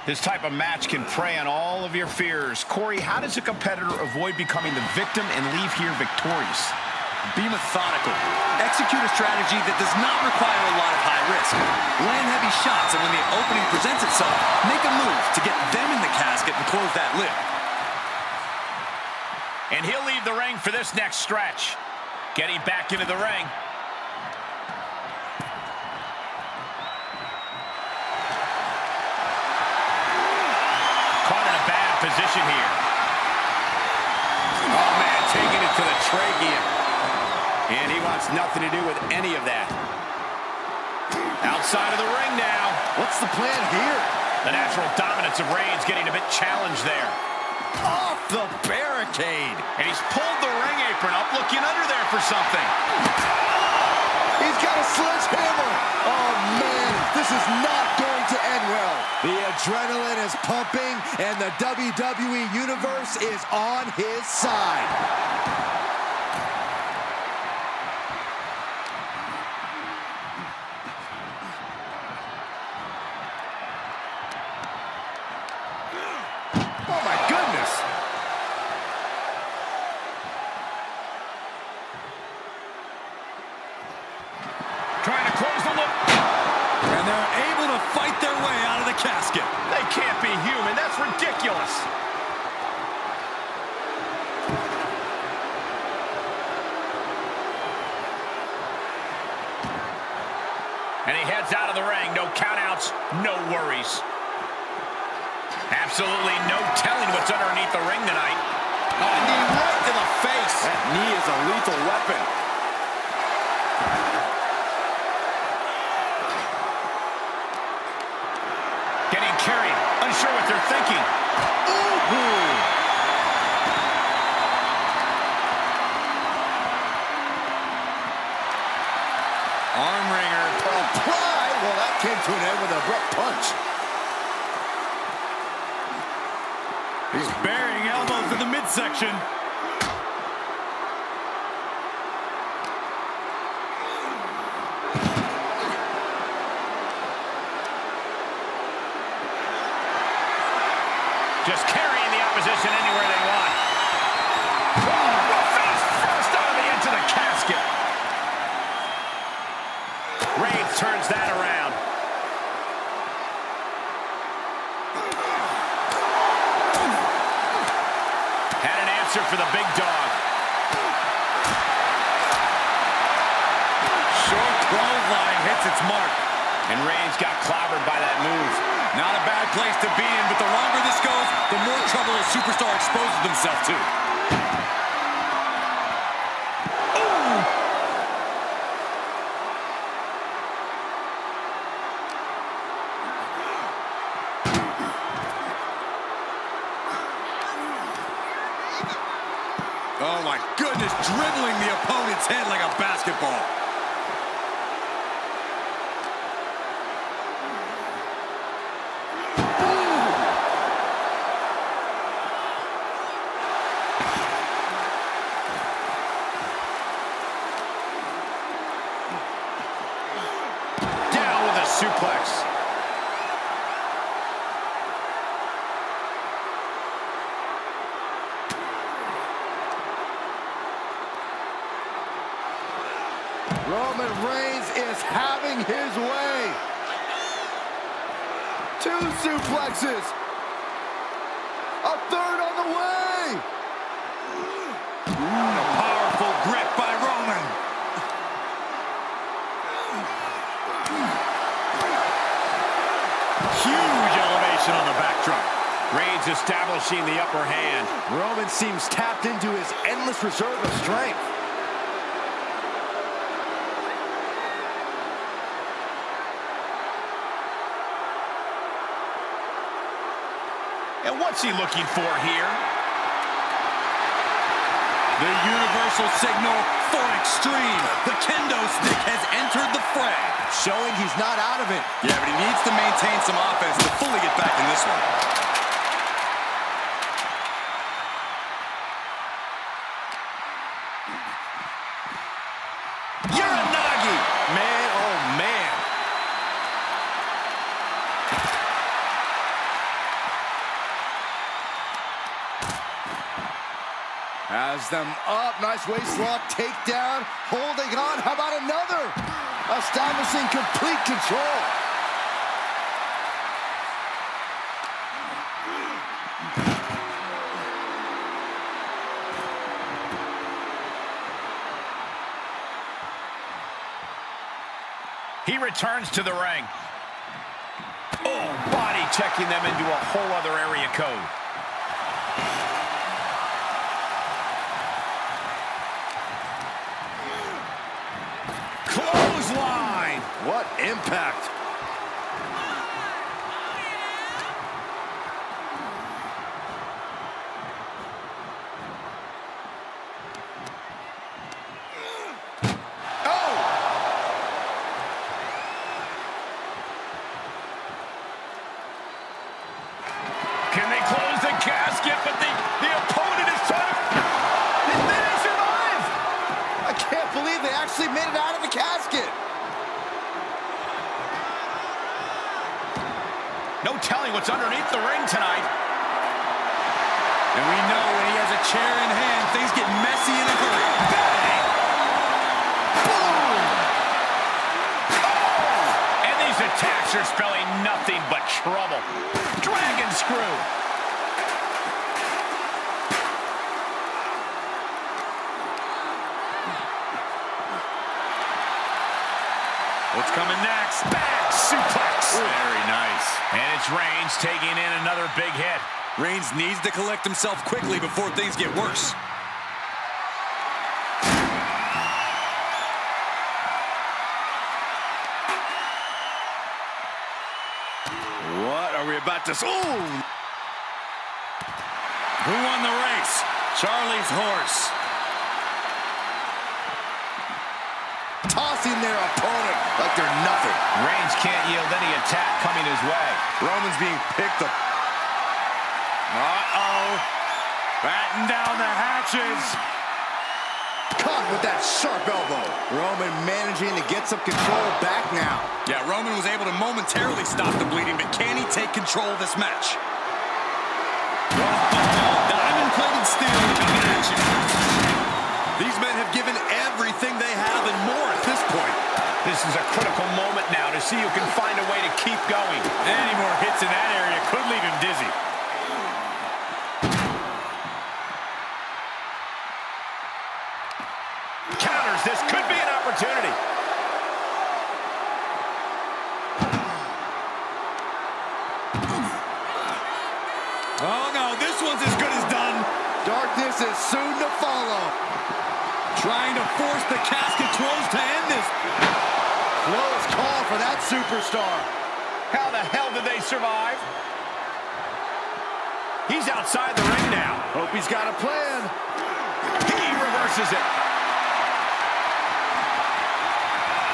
This type of match can prey on all of your fears. Corey, how does a competitor avoid becoming the victim and leave here victorious? Be methodical. Execute a strategy that does not require a lot of high risk. Land heavy shots, and when the opening presents itself, make a move to get them in the casket and close that lid. And he'll leave the ring for this next stretch. Getting back into the ring. Caught in a bad position here. Oh, man, taking it to the trachea. And he wants nothing to do with any of that. Outside of the ring now. What's the plan here? The natural dominance of Reigns getting a bit challenged there. Off the barricade. And he's pulled the ring apron up, looking under there for something. He's got a sledgehammer. Oh, man, this is not going to end well. The adrenaline is pumping, and the WWE Universe is on his side. Oh, my goodness. Trying to close the loop. And they're able to fight their way out of the casket. They can't be human. That's ridiculous. And he heads out of the ring. No countouts, no worries. Absolutely no telling what's underneath the ring tonight. Oh, a knee right to the face. That knee is a lethal weapon. Getting carried, unsure what they're thinking. Ooh. Arm wringer. Apply. Well, that came to an end with an abrupt punch. He's burying elbows in the midsection. Just carrying the opposition anywhere they want. Face first out of the edge of the casket. Reigns turns that around. Had an answer for the big dog. Short clothesline hits its mark. And Reigns got clobbered by that move. Not a bad place to be in, but the longer this goes, the more trouble a superstar exposes himself to. Oh my goodness, dribbling the opponent's head like a basketball. Down with a suplex. Roman Reigns is having his way. 2 suplexes. A third on the way. A powerful grip by Roman. Huge elevation on the backdrop. Reigns establishing the upper hand. Roman seems tapped into his endless reserve of strength. And what's he looking for here? The universal signal for extreme. The kendo stick has entered the fray. Showing he's not out of it. Yeah, but he needs to maintain some offense to fully get back in this one. Uranagi. Man, oh man. Has them up. Nice waist lock. Takedown. Holding on. How about another? Establishing complete control. He returns to the ring. Oh, body checking them into a whole other area code. clothesline. What impact. Can they close the casket? But the opponent is trying to... Did they survive? I can't believe they actually made it out of the casket. No telling what's underneath the ring tonight. And we know when he has a chair in hand, things get messy in a hurry. Bang! Boom! Oh! And these attacks are spelling nothing but trouble. Dragon screw. What's coming next? Back suplex. Very nice. And it's Reigns taking in another big hit. Reigns needs to collect himself quickly before things get worse. What are we about to... Ooh! Who won the race? Charlie's horse. Tossing their opponent like they're nothing. Reigns can't yield any attack coming his way. Roman's being picked up. Uh-oh. Batten down the hatches. Caught with that sharp elbow. Roman managing to get some control back now. Yeah, Roman was able to momentarily stop the bleeding, but can he take control of this match? Diamond-plated steel coming at you. These men have given everything they have and more at this point. This is a critical moment now to see who can find a way to keep going. Any more hits in that area could leave him dizzy. Counters, this could be an opportunity. Oh no, this one's as good as done. Darkness is soon to follow. Trying to force the casket closed to end this. Close call for that superstar. How the hell did they survive? He's outside the ring now. Hope he's got a plan. He reverses it.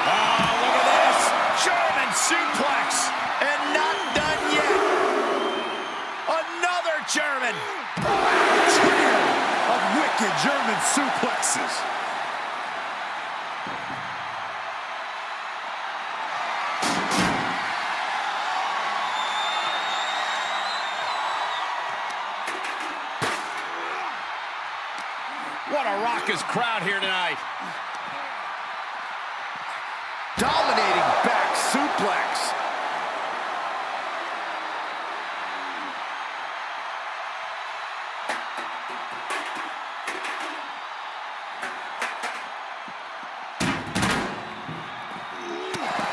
Oh, look at this. German suplex. And not done yet. Another German. Trio of wicked German suplexes. What a raucous crowd here tonight. Dominating back suplex.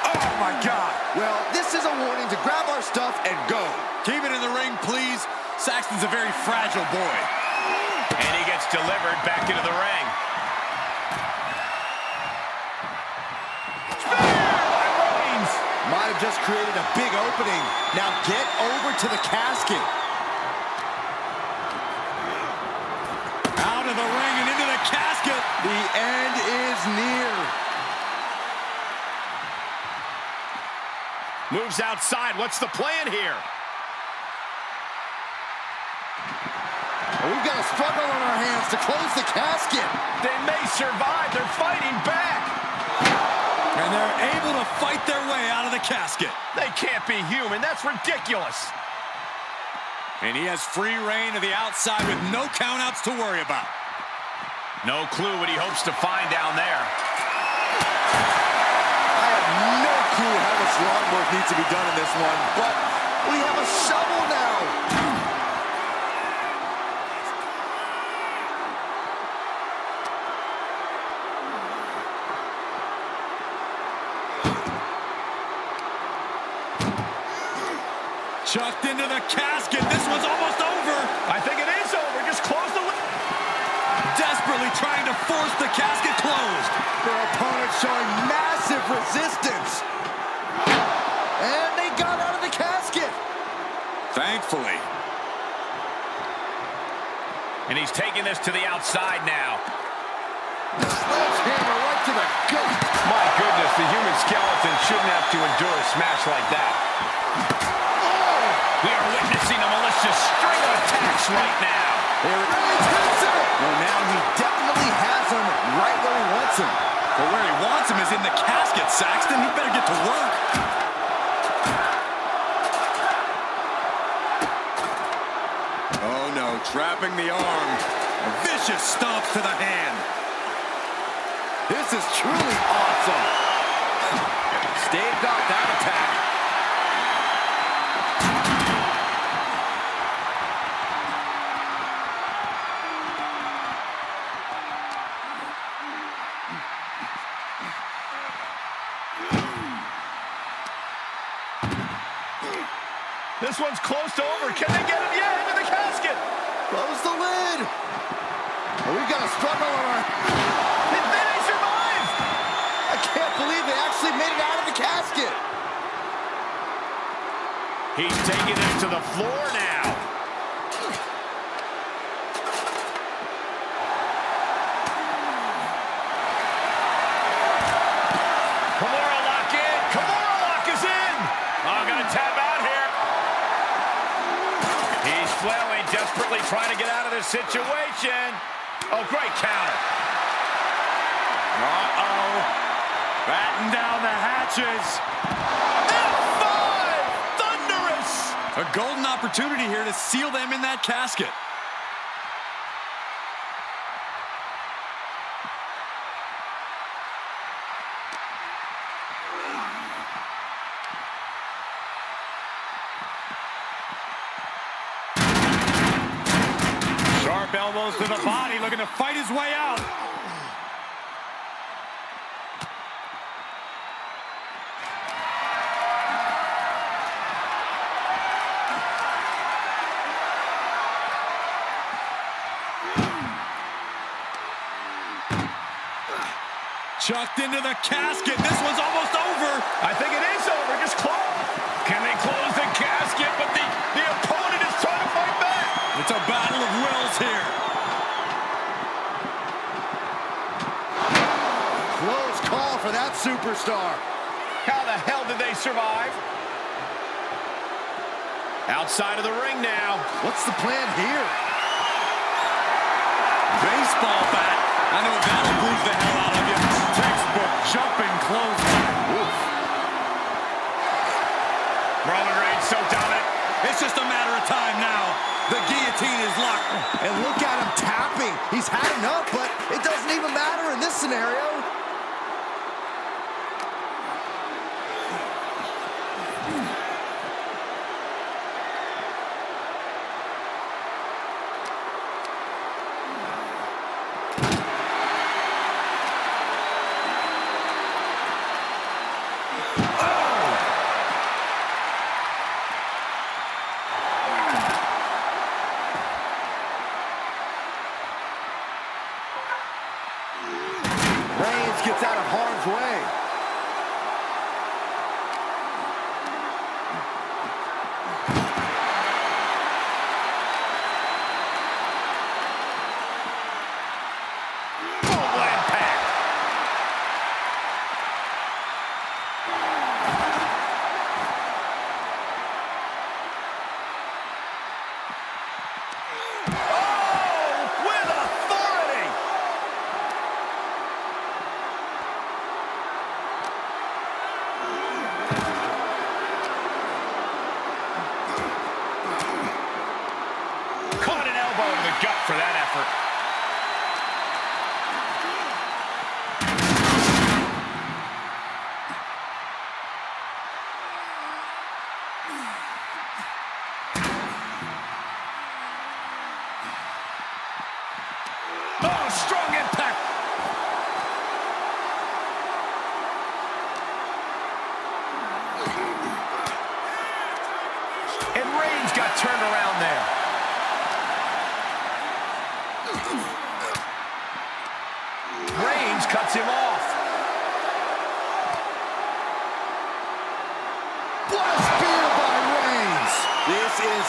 Oh my God. Well, this is a warning to grab our stuff and go. Keep it in the ring, please. Saxton's a very fragile boy. And he gets delivered back into the ring. Spear by Reigns. Might have just created a big opening. Now get over to the casket. Out of the ring and into the casket. The end is near. Moves outside. What's the plan here? We've got a struggle on our hands to close the casket. They may survive. They're fighting back. And they're able to fight their way out of the casket. They can't be human. That's ridiculous. And he has free reign to the outside with no countouts to worry about. No clue what he hopes to find down there. I have no clue how much lawn work needs to be done in this one, but we have a shovel now. Chucked into the casket. This one's almost over. I think it is over. Just close the lid. Desperately trying to force the casket closed. Their opponent showing massive resistance. And they got out of the casket. Thankfully. And he's taking this to the outside now. Sledgehammer right to the gut. My goodness, the human skeleton shouldn't have to endure a smash like that. Oh! We are witnessing a malicious string of attacks right now. There it is. Well, now he definitely has him right where he wants him. But where he wants him is in the casket, Saxton. He better get to work. Oh, no. Trapping the arm. A vicious stomp to the hand. This is truly awesome. Staved off that attack. This one's close to over. Can they get him yet into the casket? Close the lid. Oh, we've got a struggle on our... They survived. I can't believe they actually made it out of the casket. He's taking this to the floor now. Kimura lock in. Kimura lock is in. I'm going to tap out here. He's flailing, desperately trying to get out of this situation. Oh, great counter. Uh-oh. Batten down the hatches. F5! Thunderous! A golden opportunity here to seal them in that casket. Sharp elbows to the body, looking to fight his way out. Chucked into the casket. This one's almost over. I think it is over. Just close. Can they close the casket? But the opponent is trying to fight back. It's a battle of wills here. Close call for that superstar. How the hell did they survive? Outside of the ring now. What's the plan here? Baseball bat. I know that'll bruise the hell out of you. Textbook jumping clothesline. Oof. Roman Reigns so dominant. It's just a matter of time now. The guillotine is locked. And look at him tapping. He's had enough, but it doesn't even matter in this scenario. Reigns gets out of harm's way. Full impact. Oh, with authority. Caught an elbow to the gut for that effort. Oh, strong impact. And Reigns got turned around there. Reigns cuts him off.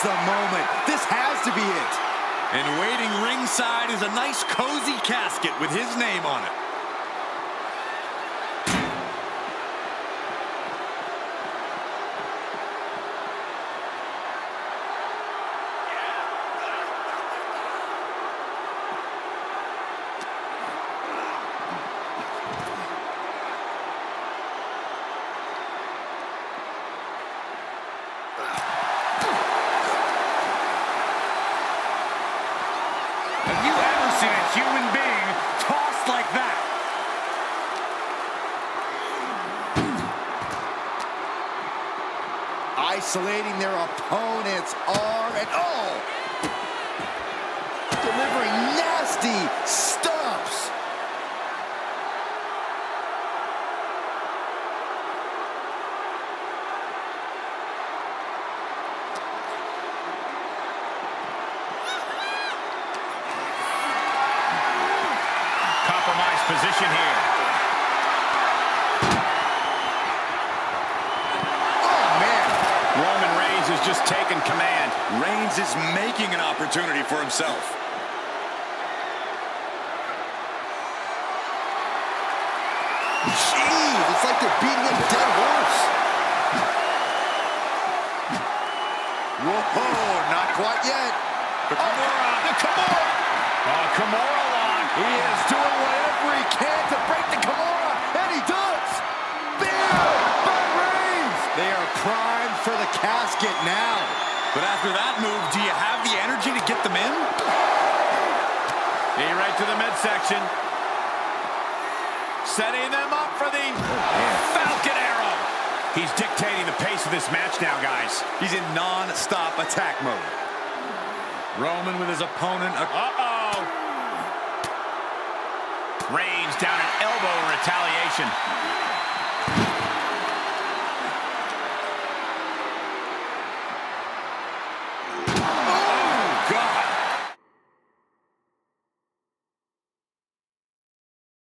is the moment. This has to be it. And waiting ringside is a nice cozy casket with his name on it. Have you ever seen a human being tossed like that? Isolating their opponent's arm and delivering nasty stomps. Compromised position here. Oh, man. Roman Reigns has just taken command. Reigns is making an opportunity for himself. Jeez, it's like they're beating a dead horse. Whoa, not quite yet. The Kimura. The Kimura. Kimura lock. He is doing whatever he can to break the Kimura, and he does. Spear by Reigns. They are primed for the casket now. But after that move, do you have the energy to get them in? Knee right to the midsection. Setting them up for the Falcon Arrow. He's dictating the pace of this match now, guys. He's in non-stop attack mode. Roman with his opponent. Reigns down an elbow in retaliation.